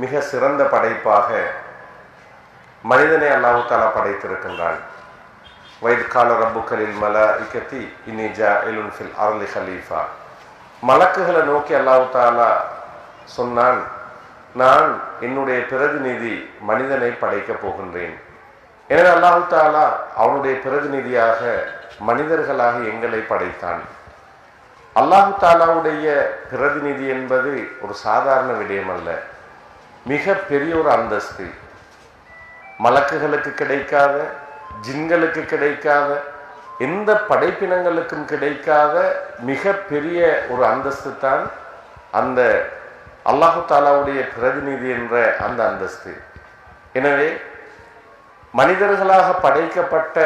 மிக சிறந்த படைப்பாக மனிதனை அல்லாஹ் தஆலா படைத்திருக்கின்றான். வைத் கால ரப்புக்கலில் மலாஇகதி இன்னி ஜாஇலுன் ஃபில் அர்லி ஹலீஃபா. மலக்குகளை நோக்கி அல்லாஹ் தஆலா சொன்னான், நான் என்னுடைய பிரதிநிதி மனிதனை படைக்கப் போகின்றேன். எனவே அல்லாஹ் தஆலா அவனுடைய பிரதிநிதியாக மனிதர்களாக எங்களை படைத்தான். அல்லாஹ் தஆலாவுடைய பிரதிநிதி என்பது ஒரு சாதாரண விடயம் அல்ல, மிக பெரிய ஒரு அந்தஸ்து. மலக்குகளுக்கு கிடைக்காத, ஜின்களுக்கு கிடைக்காத, எந்த படைப்பினங்களுக்கும் கிடைக்காத மிக பெரிய ஒரு அந்தஸ்து தான் அந்த அல்லாஹ் தஆலாவுடைய பிரதிநிதி என்ற அந்த அந்தஸ்து. எனவே மனிதர்களாக படைக்கப்பட்ட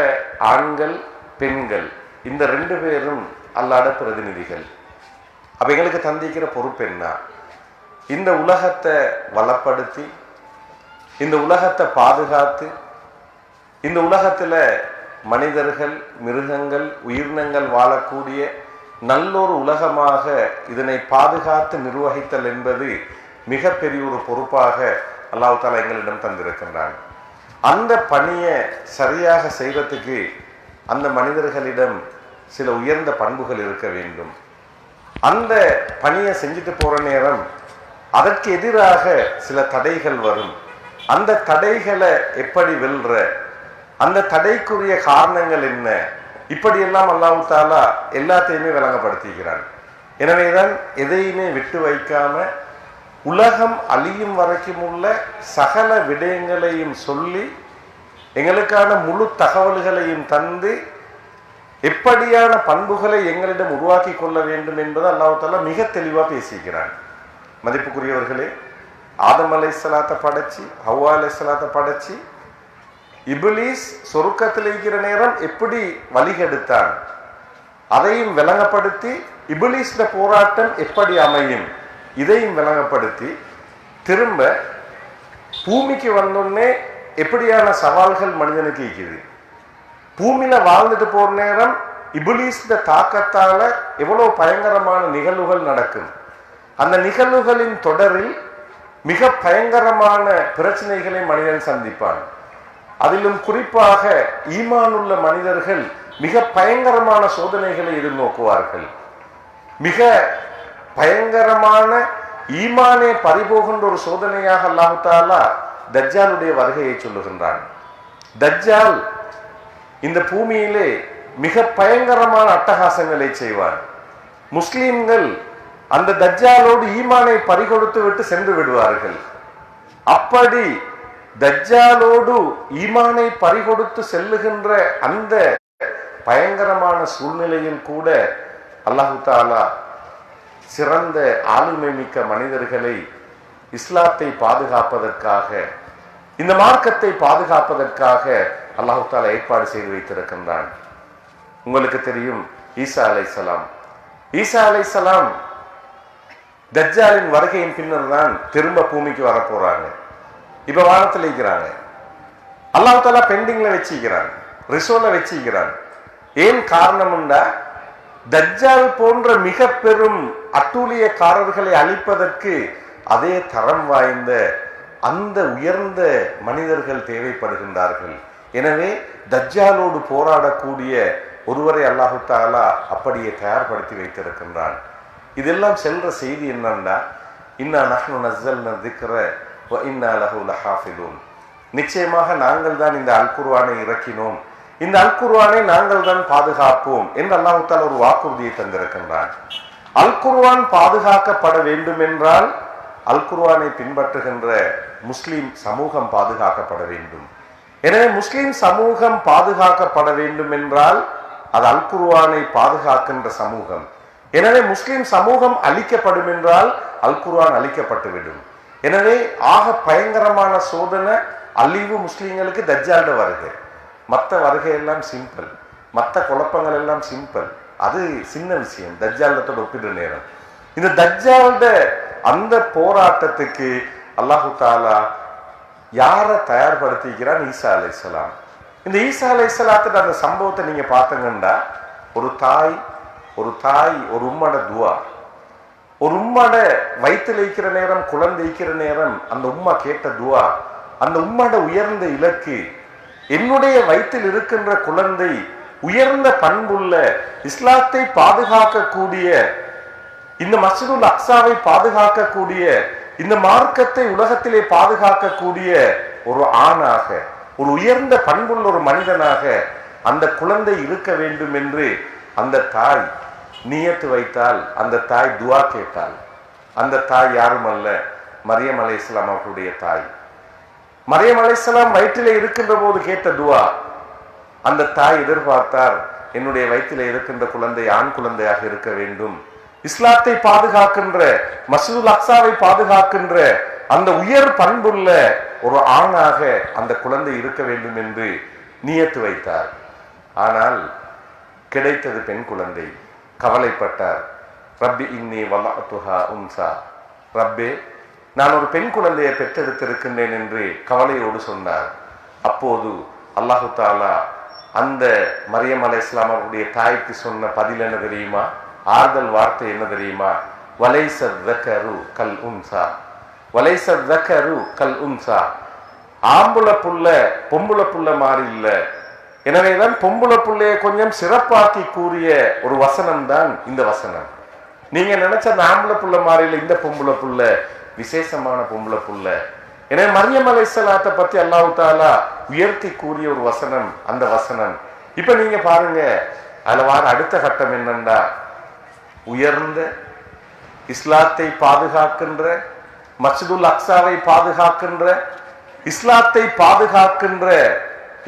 ஆண்கள் பெண்கள் இந்த 2 பேரும் அல்லாஹ்வுடைய பிரதிநிதிகள். அப்ப எங்களுக்கு தந்திக்கிற பொறுப்பு என்ன? இந்த உலகத்தை வளப்படுத்தி, இந்த உலகத்தை பாதுகாத்து, இந்த உலகத்தில் மனிதர்கள், மிருகங்கள், உயிரினங்கள் வாழக்கூடிய நல்லொரு உலகமாக இதனை பாதுகாத்து நிர்வகித்தல் என்பது மிகப்பெரிய ஒரு பொறுப்பாக அல்லாஹ் தஆலா எங்களிடம் தந்திருக்கின்றான். அந்த பணியை சரியாக செய்வதற்கு அந்த மனிதர்களிடம் சில உயர்ந்த பண்புகள் இருக்க வேண்டும். அந்த பணியை செஞ்சுட்டு போற நேரம் அதற்கு எதிராக சில தடைகள் வரும். அந்த தடைகளை எப்படி வெல்ற, அந்த தடைக்குரிய காரணங்கள் என்ன, இப்படியெல்லாம் அல்லாஹ் தஆலா எல்லாத்தையுமே விளங்கப்படுத்துகிறான். எனவேதான் எதையுமே விட்டு வைக்காம உலகம் அழியும் வரைக்கும் உள்ள சகல விடயங்களையும் சொல்லி எங்களுக்கான முழு தகவல்களையும் தந்து எப்படியான பண்புகளை எங்களிடம் உருவாக்கி கொள்ள வேண்டும் என்பதை அல்லாஹ் தஆலா மிக தெளிவாக பேசிக்கிறான். மதிப்புக்குரியவர்களே, ஆதம் அலைஹிஸ்ஸலாத்தை படைச்சி, ஹவ்வா அலைஹிஸ்ஸலாத்தை படைச்சி, இப்லீஸ் சொர்க்கத்தில் இருக்கிற நேரம் எப்படி வழிகெடுத்தான் அதையும் விளங்கப்படுத்தி, இப்லீஸ்ட போராட்டம் எப்படி அமையும் இதையும் விளங்கப்படுத்தி, திரும்ப பூமிக்கு வந்தோடனே எப்படியான சவால்கள் மனிதனுக்கு இருக்குது, பூமியில வாழ்ந்துட்டு போற நேரம் இப்லீஸ்ட தாக்கத்தால எவ்வளவு பயங்கரமான நிகழ்வுகள் நடக்கும், அந்த நிகழ்வுகளின் தொடரில் மிக பயங்கரமான பிரச்சனைகளை மனிதன் சந்திப்பான். அதிலும் குறிப்பாக ஈமானுள்ள மனிதர்கள் மிக பயங்கரமான சோதனைகளை எதிர்நோக்குவார்கள். மிக பயங்கரமான ஈமானே பறிபோகின்ற ஒரு சோதனையாக அல்லாஹ் தஆலா தஜ்ஜாலுடைய வருகையை சொல்லுகின்றான். தஜ்ஜால் இந்த பூமியிலே மிக பயங்கரமான அட்டகாசங்களை செய்வார். முஸ்லிம்கள் அந்த தஜ்ஜாலோடு ஈமானை பறிகொடுத்து விட்டு சென்று விடுவார்கள். அப்படி தஜ்ஜாலோடு ஈமானை பறிகொடுத்து செல்லுகின்ற அந்த பயங்கரமான சூழ்நிலையில் கூட அல்லாஹ் தஆலா சிறந்த ஆளுமை மிக்க மனிதர்களை இஸ்லாத்தை பாதுகாப்பதற்காக, இந்த மார்க்கத்தை பாதுகாப்பதற்காக அல்லாஹ் தஆலா ஏற்பாடு செய்து வைத்திருக்கின்றான். உங்களுக்கு தெரியும், ஈசா அலைஹிஸ்ஸலாம். ஈசா அலைஹிஸ்ஸலாம் தஜ்ஜாலின் வருகையின் பின்னர் தான் திரும்ப பூமிக்கு வரப்போறாங்க. இப்ப வானத்தில் இருக்கிறாங்க. அல்லாஹ் தஆலா பெண்டிங்ல வச்சிருக்கிறான், ரிசோல வச்சிருக்கிறான். ஏன் காரணம்னா, தஜ்ஜால் போன்ற மிக பெரும் அட்டூழியக்காரர்களை அழிப்பதற்கு அதே தரம் வாய்ந்த அந்த உயர்ந்த மனிதர்கள் தேவைப்படுகின்றார்கள். எனவே தஜ்ஜாலோடு போராடக்கூடிய ஒருவரை அல்லாஹ் தஆலா அப்படியே தயார்படுத்தி வைத்திருக்கின்றான். இதெல்லாம் செல்ற செய்தி என்னன்னா, இன்னா நஹ்னு நஸ்ஸல்னா ذிக்ர வ இன்னா லஹு லஹாஃபிதூன். நிச்சயமாக நாங்கள் தான் இந்த அல் குர்ஆனை இறக்கினோம், இந்த அல் குர்ஆனை நாங்கள் தான் பாதுகாப்போம் என்று அல்லாஹ் தஆலா ஒரு வாக்குறுதியை தந்திருக்கின்றான். அல் குர்ஆன் பாதுகாக்கப்பட வேண்டும் என்றால் அல் குர்ஆனை பின்பற்றுகின்ற முஸ்லிம் சமூகம் பாதுகாக்கப்பட வேண்டும். எனவே முஸ்லிம் சமூகம் பாதுகாக்கப்பட வேண்டும் என்றால் அது அல் குர்ஆனை பாதுகாக்கின்ற சமூகம். எனவே முஸ்லிம் சமூகம் அழிக்கப்படும் என்றால் அல் குர்ஆன் அழிக்கப்பட்டுவிடும். எனவே ஆக பயங்கரமான சோதனை, அழிவு முஸ்லிம்களுக்கு தஜ்ஜால்ட வருகை. மற்ற வருகையெல்லாம் சிம்பிள், மற்ற குழப்பங்கள் எல்லாம் சிம்பிள், அது சின்ன விஷயம் தஜ்ஜாலத்தோடு ஒப்பிடுற நேரம். இந்த தஜ்ஜால்ட அந்த போராட்டத்துக்கு அல்லாஹ் தஆலா யாரை தயார்படுத்திக்கிறான்? ஈசா அலைஹிஸ்ஸலாம். இந்த ஈசா அலைஹிஸ்ஸலாத்தோட அந்த சம்பவத்தை நீங்க பார்த்தீங்கன்னா, ஒரு தாய் ஒரு உம்மோட துவா, ஒரு உம்மாட வயிற்றுல இருக்கிற நேரம், குழந்தை இருக்கிற நேரம் அந்த உம்மா கேட்ட துவா, அந்த உம்மாட உயர்ந்த இலக்கு, என்னுடைய வயிற்றில் இருக்கின்ற குழந்தை உயர்ந்த பண்புள்ள, இஸ்லாத்தை பாதுகாக்கக்கூடிய, இந்த மஸ்ஜிதுல் அக்ஸாவை பாதுகாக்கக்கூடிய, இந்த மார்க்கத்தை உலகத்திலே பாதுகாக்கக்கூடிய ஒரு ஆணாக, ஒரு உயர்ந்த பண்புள்ள ஒரு மனிதனாக அந்த குழந்தை இருக்க வேண்டும் என்று அந்த தாய் நியத்து வைத்தால், அந்த தாய் துவா கேட்டாள். அந்த தாய் யாரும் அல்ல, மரியம் அலைஹிஸ்ஸலாம் அவர்களுடைய தாய். மரியம் அலைஹிஸ்ஸலாம் வயிற்றிலே இருக்கின்ற போது கேட்ட துவா. அந்த தாய் எதிர்பார்த்தார், என்னுடைய வயிற்றிலே இருக்கின்ற குழந்தை ஆண் குழந்தையாக இருக்க வேண்டும், இஸ்லாத்தை பாதுகாக்கின்ற, மஸ்ஜிதுல் அக்ஸாவை பாதுகாக்கின்ற அந்த உயர் பண்புள்ள ஒரு ஆணாக அந்த குழந்தை இருக்க வேண்டும் என்று நியத்து வைத்தார். ஆனால் கிடைத்தது பெண் குழந்தை. கவலைப்பட்டார். ரப்பி இன்னி வலஅதுஹா உன்சா, ரப்பே நான் ஒரு பெண் குழந்தையை பெற்றெடுத்திருக்கின்றேன் என்று கவலையோடு சொன்னார். அப்போது அல்லாஹு தாலா அந்த மரியம் அலைஹிஸ்ஸலாம் அவருடைய தாய்க்கு சொன்ன பதில் என்ன தெரியுமா? ஆறுதல் வார்த்தை என்ன தெரியுமா? வலைஸ ذكரு கல் உன்சா, வலைஸ ذكரு கல் உன்சா. ஆம்புல புள்ள பொம்புல புள்ள மாதிரி இல்ல. எனவேதான் பொம்புல புள்ளைய கொஞ்சம் சிறப்பாக்கி கூறிய ஒரு வசனம் தான் இந்த வசனம். நீங்க நினைச்ச அந்த ஆம்புல புள்ள மாதிரி இல்ல, இந்த பொம்புல புள்ள விசேஷமான பொம்புல புள்ள. எனவே மரியம் அலைஹிஸ்ஸலாத்தை பத்தி அல்லாஹ் தஆலா உயர்த்தி கூறிய ஒரு வசனம் அந்த வசனம். இப்ப நீங்க பாருங்க, அதுல வார அடுத்த கட்டம் என்னன்னா, உயர்ந்த இஸ்லாத்தை பாதுகாக்கின்ற, மஸ்ஜிதுல் அக்ஸாவை பாதுகாக்கின்ற, இஸ்லாத்தை பாதுகாக்கின்ற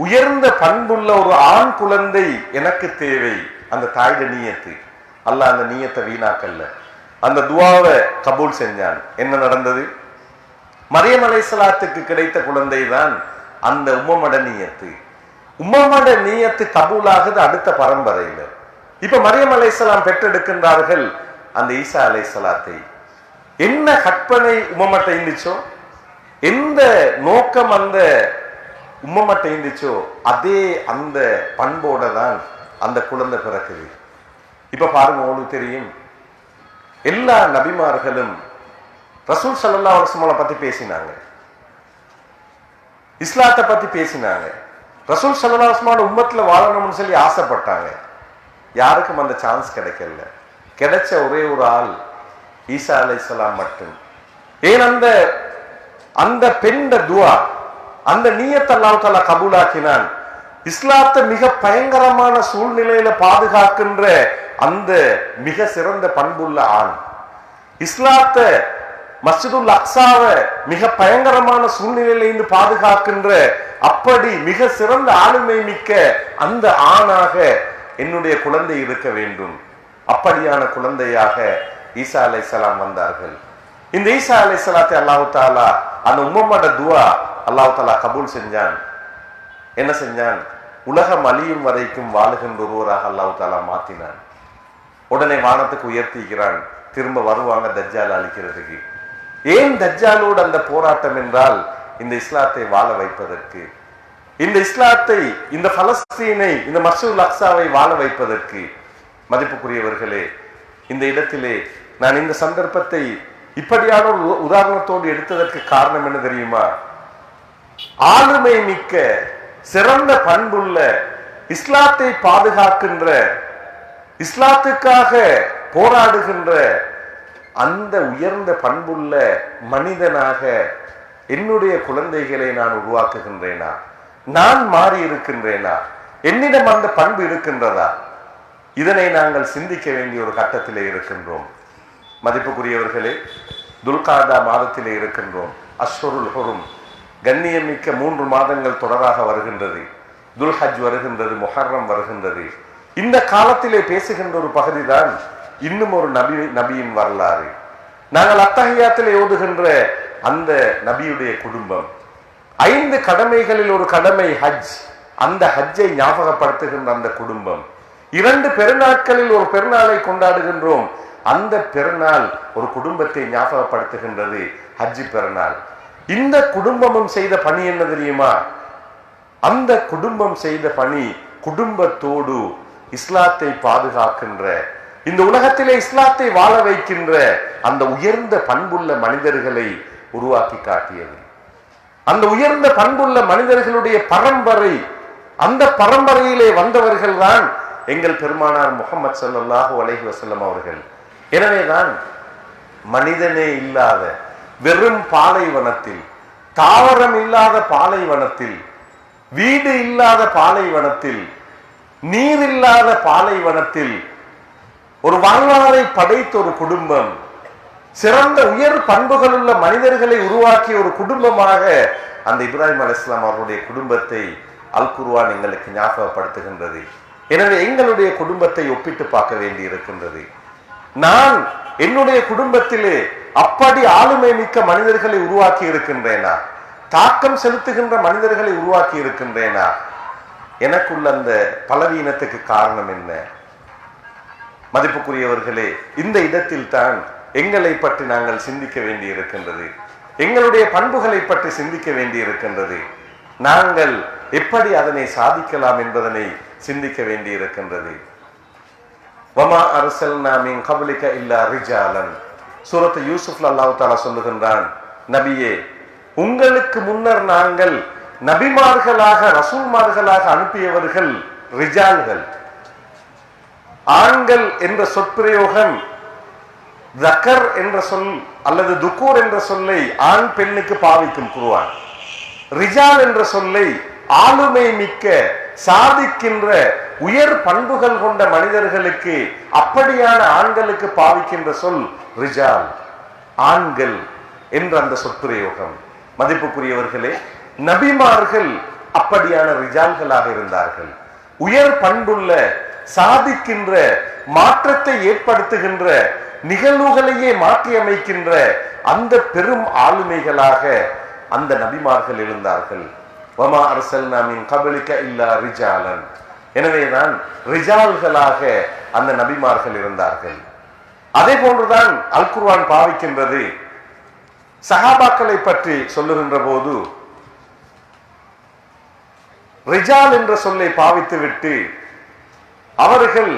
உயர்ந்த பண்புள்ள ஒரு ஆண் குழந்தை எனக்கு தேவை. அந்த தாயோட நியத்து. அல்லாஹ் அந்த நியத்தை வீணாக்கல்ல, அந்த துஆவை கபூல் செஞ்சான். என்ன நடந்தது? மரியம் அலைஹிஸ்ஸலாத்துக்கு கிடைத்த குழந்தை தான் அந்த உம்மமட நியத்து. உம்மமட நியத்து கபூலாகுது அடுத்த பரம்பரையில. இப்ப மரியம் அலைஹிஸ்ஸலாம் பெற்றெடுக்கின்றார்கள் அந்த ஈசா அலைஹிஸ்ஸலாத்தை. என்ன கற்பனை உம்மமட்ட இருந்துச்சோ, எந்த நோக்கம் அந்த உம்மமட்ட இருந்துச்சோ, அதே அந்த பண்போட தான் அந்த குழந்தை பிறக்குது. இப்ப பாருங்க, உங்களுக்கு தெரியும், எல்லா நபிமார்களும் ரசூல் ஸல்லல்லாஹு அலைஹி வஸல்லம் பத்தி பேசினாங்க, இஸ்லாத்தை பத்தி பேசினாங்க. ரசூல் ஸல்லல்லாஹு அலைஹி வஸல்லம் உம்மத்துல வாழணும்னு சொல்லி ஆசைப்பட்டாங்க. யாருக்கும் அந்த சான்ஸ் கிடைக்கல. கிடைச்ச ஒரே ஒரு ஆள் ஈசா அலைஹிஸ்ஸலாம் மட்டும். ஏன் அந்த பெண்ட துஆ, அந்த நியத்தை அல்லாஹ் தஆலா கபூலாக்கினான். இஸ்லாத்தை மிக பயங்கரமான சூழ்நிலையில பாதுகாக்கின்ற அந்த மிக சிறந்த பண்புள்ள ஆண், இஸ்லாத்தை மஸ்ஜிதுல் அக்ஸாவை மிக பயங்கரமான சூழ்நிலையிலிருந்து பாதுகாக்கின்ற அப்படி மிக சிறந்த ஆளுமை மிக்க அந்த ஆணாக என்னுடைய குழந்தை இருக்க வேண்டும். அப்படியான குழந்தையாக ஈசா அலைஹிஸ்ஸலாம் வந்தார்கள். இந்த ஈசா அலைஹிஸ்ஸலாத்தை அல்லாஹ் தஆலா அந்த உம்மமோட துஆ அல்லாஹ் தஆலா கபூல் செஞ்சான். என்ன செஞ்சான்? உலகம் அழியும் வரைக்கும் வாழுகின்ற ஒருவராக அல்லாஹ் தஆலா மாத்தினான். உடனே வானத்துக்கு உயர்த்திக்கிறான். திரும்ப வருவாங்க தஜ்ஜால் அழிக்கிறதுக்கு. ஏன் தஜ்ஜாலோடு அந்த போராட்டம் என்றால், இந்த இஸ்லாத்தை வாழ வைப்பதற்கு, இந்த இஸ்லாத்தை, இந்த பலஸ்தீனை, இந்த மஸ்ஜிதுல் அக்ஸாவை வாழ வைப்பதற்கு. மதிப்புக்குரியவர்களே, இந்த இடத்திலே நான் இந்த சந்தர்ப்பத்தை இப்படியான ஒரு உதாரணத்தோடு எடுத்ததற்கு காரணம் என்ன தெரியுமா? ஆளுமை மிக்க சிறந்த பண்புள்ள, இஸ்லாத்தை பாதுகாக்கின்ற, இஸ்லாத்துக்காக போராடுகின்ற அந்த உயர்ந்த பண்புள்ள மனிதனாக என்னுடைய குழந்தைகளை நான் உருவாக்குகின்றேனா? நான் மாறி இருக்கின்றேனா? என்னிடம் அந்த பண்பு இருக்கின்றதா? இதனை நாங்கள் சிந்திக்க வேண்டிய ஒரு கட்டத்திலே இருக்கின்றோம். மதிப்புக்குரியவர்களே, துல்காதா மாதத்திலே இருக்கின்றோம். அஷ்ஹுருல் ஹுரும், கண்ணியமிக்க 3 மாதங்கள் தொடராக வருகின்றது. துல்ஹஜ் வருகின்றது, முஹர்ரம் வருகின்றது. இந்த காலத்திலே பேசுகின்ற ஒரு பகுதி தான் இன்னும் ஒரு நபியின் வரலாறு. நாங்கள் அத்தஹியாத்திலே ஓதுகின்ற அந்த நபியுடைய குடும்பம். 5 கடமைகளில் ஒரு கடமை ஹஜ். அந்த ஹஜ்ஜை ஞாபகப்படுத்துகின்ற அந்த குடும்பம். 2 பெருநாட்களில் ஒரு பெருநாளை கொண்டாடுகின்றோம். அந்த பெருநாள் ஒரு குடும்பத்தை ஞாபகப்படுத்துகின்றது, ஹஜ்ஜி பெருநாள். இந்த குடும்பமும் செய்த பணி என்ன தெரியுமா? அந்த குடும்பம் செய்த பணி குடும்பத்தோடு இஸ்லாத்தை பாதுகாக்கின்ற, இந்த உலகத்திலே இஸ்லாத்தை வாழ வைக்கின்ற அந்த உயர்ந்த பண்புள்ள மனிதர்களை உருவாக்கி காட்டியது. அந்த உயர்ந்த பண்புள்ள மனிதர்களுடைய பரம்பரை, அந்த பரம்பரையிலே வந்தவர்கள் தான் எங்கள் பெருமானார் முஹம்மது ஸல்லல்லாஹு அலைஹி வஸல்லம் அவர்கள். எனவேதான் மனிதனே இல்லாத வெறும் பாலைவனத்தில், தாவரம் இல்லாத பாலைவனத்தில், வீடு இல்லாத பாலைவனத்தில், நீர் இல்லாத பாலைவனத்தில் ஒரு வாழ்வாரை படைத்த ஒரு குடும்பம், சிறந்த உயர் பண்புகள் உள்ள மனிதர்களை உருவாக்கிய ஒரு குடும்பமாக அந்த இப்ராஹிம் அலைஹிஸ்ஸலாம் அவருடைய குடும்பத்தை அல் குர்ஆன் எங்களுக்கு ஞாபகப்படுத்துகின்றது. எனவே எங்களுடைய குடும்பத்தை ஒப்பிட்டு பார்க்க வேண்டி இருக்கின்றது. நான் என்னுடைய குடும்பத்திலே அப்படி ஆளுமை மிக்க மனிதர்களை உருவாக்கி இருக்கின்றேனா? தாக்கம் செலுத்துகின்ற மனிதர்களை உருவாக்கி இருக்கின்றேனா? எனக்குள்ள அந்த பலவீனத்துக்கு காரணம் என்ன? மதிப்புக்குரியவர்களே, இந்த இடத்தில் தான் எங்களை பற்றி நாங்கள் சிந்திக்க வேண்டி இருக்கின்றது. எங்களுடைய பண்புகளை பற்றி சிந்திக்க வேண்டி இருக்கின்றது. நாங்கள் எப்படி அதனை சாதிக்கலாம் என்பதனை சிந்திக்க வேண்டி இருக்கின்றது. வமா அர்சல்னா மின் கப்லிக இல்லா ரிஜாலன். சூரத் யூசுஃப்ல அல்லாஹ் தஆலா சொல்லுகின்றான், நபியே, உங்களுக்கு முன்னர் நாங்கள் நபிமார்களாக ரசூல்மார்களாக அனுப்பியவர்கள் ரிஜால்கள். ஆண்கள் என்ற சொற்பிரயோகம் தக்கர் என்ற சொல் அல்லது துக்கூர் என்ற சொல்லை ஆண் பெண்ணுக்கு பாவிக்கும் குர்ஆன். ரிஜால் என்ற சொல்லை ஆளுமை மிக்க சாதிக்கின்ற உயர் பண்புகள் கொண்ட மனிதர்களுக்கு, அப்படியான ஆண்களுக்கு பாவிக்கின்ற சொல் ரிஜால், ஆண்கள் என்ற அந்த சொற்பிரயோகம். மதிப்புக்குரியவர்களே, நபிமார்கள் அப்படியான ரிஜால்களாக இருந்தார்கள். உயர் பண்புள்ள, சாதிக்கின்ற, மாற்றத்தை ஏற்படுத்துகின்ற, நிகழ்வுகளையே மாற்றி அமைக்கின்ற அந்த பெரும் ஆளுமைகளாக அந்த நபிமார்கள் இருந்தார்கள். வமா அர்சல்னா மின் கப்லிக இல்லா ரிஜாலன். எனவேதான் ரிஜால்களாக அந்த நபிமார்கள் இருந்தார்கள். அதே போன்றுதான் அல் குர்ஆன் பாவிக்கின்றது. சஹாபாக்களை பற்றி சொல்லுகின்ற போது ரிஜால் என்ற சொல்லை பாவித்து விட்டு அவர்கள்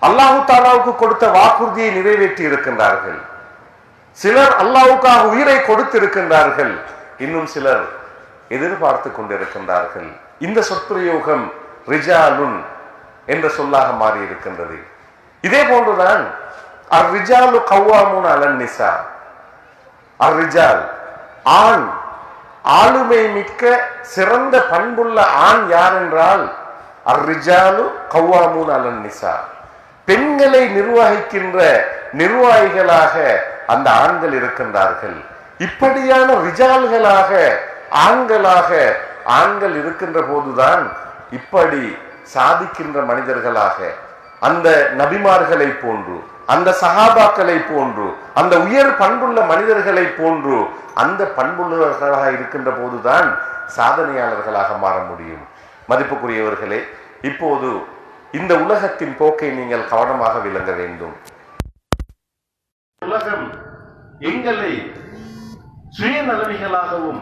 அல்லாஹு தாலாவுக்கு கொடுத்த வாக்குறுதியை நிறைவேற்றி இருக்கின்றார்கள். சிலர் அல்லாஹ்வுக்காக உயிரை கொடுத்திருக்கின்றார்கள், இன்னும் சிலர் எதிர்பார்த்து கொண்டிருக்கின்றார்கள். இந்த சொற்பிரயோகம் ரிஜாலுன் என்ற சொல்லாக மாறி இருக்கின்றது. இதே போன்றுதான் அர் ரிஜாலு கவ்வாமூன அலன் நிசா. அர் ரிஜால், ஆண், ஆளுமை மிக்க சிறந்த பண்புள்ள ஆண் யார் என்றால் அர் ரிஜாலு கவ்வாமூன அலன் நிசா. பெண்களை நிர்வகிக்கின்ற நிர்வாகிகளாக அந்த ஆண்கள் இருக்கின்றார்கள். இப்படியான ரிஜால்களாக, ஆண்களாக ஆண்கள் இருக்கின்ற போதுதான் இப்படி சாதிக்கின்ற மனிதர்களாக அந்த நபிமார்களை போன்று, அந்த சஹாபாக்களை போன்று, அந்த உயர் பண்புள்ள மனிதர்களை போன்று அந்த பண்புள்ளவர்களாக இருக்கின்ற போதுதான் சாதனையாளர்களாக மாற முடியும். மதிப்புக்குரியவர்களே, இப்போது இந்த உலகத்தின் போக்கை நீங்கள் கவனமாக விளங்க வேண்டும். உலகம் எங்களை சுயநலவிகளாகவும்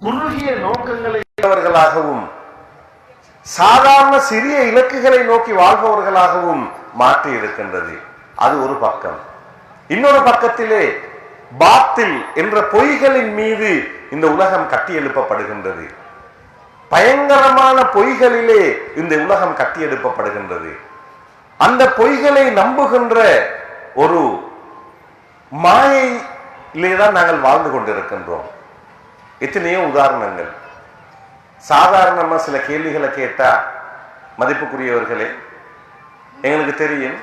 குறுகிய நோக்கங்களை உள்ளவர்களாகவும் சாதாரண சிறிய இலக்குகளை நோக்கி வாழ்பவர்களாகவும் மாற்றி இருக்கின்றது. அது ஒரு பக்கம். இன்னொரு பக்கத்திலே பாத்தில் என்ற பொய்களின் மீது இந்த உலகம் கட்டி எழுப்பப்படுகின்றது. பயங்கரமான பொய்களிலே இந்த உலகம் கட்டி எழுப்பப்படுகின்றது. அந்த பொய்களை நம்புகின்ற ஒரு மாயையிலே தான் நாங்கள் வாழ்ந்து கொண்டிருக்கின்றோம். எத்தனையோ உதாரணங்கள். சாதாரணமா சில கேள்விகளை கேட்டா, மதிப்புக்குரியவர்களே, எங்களுக்கு தெரியும்,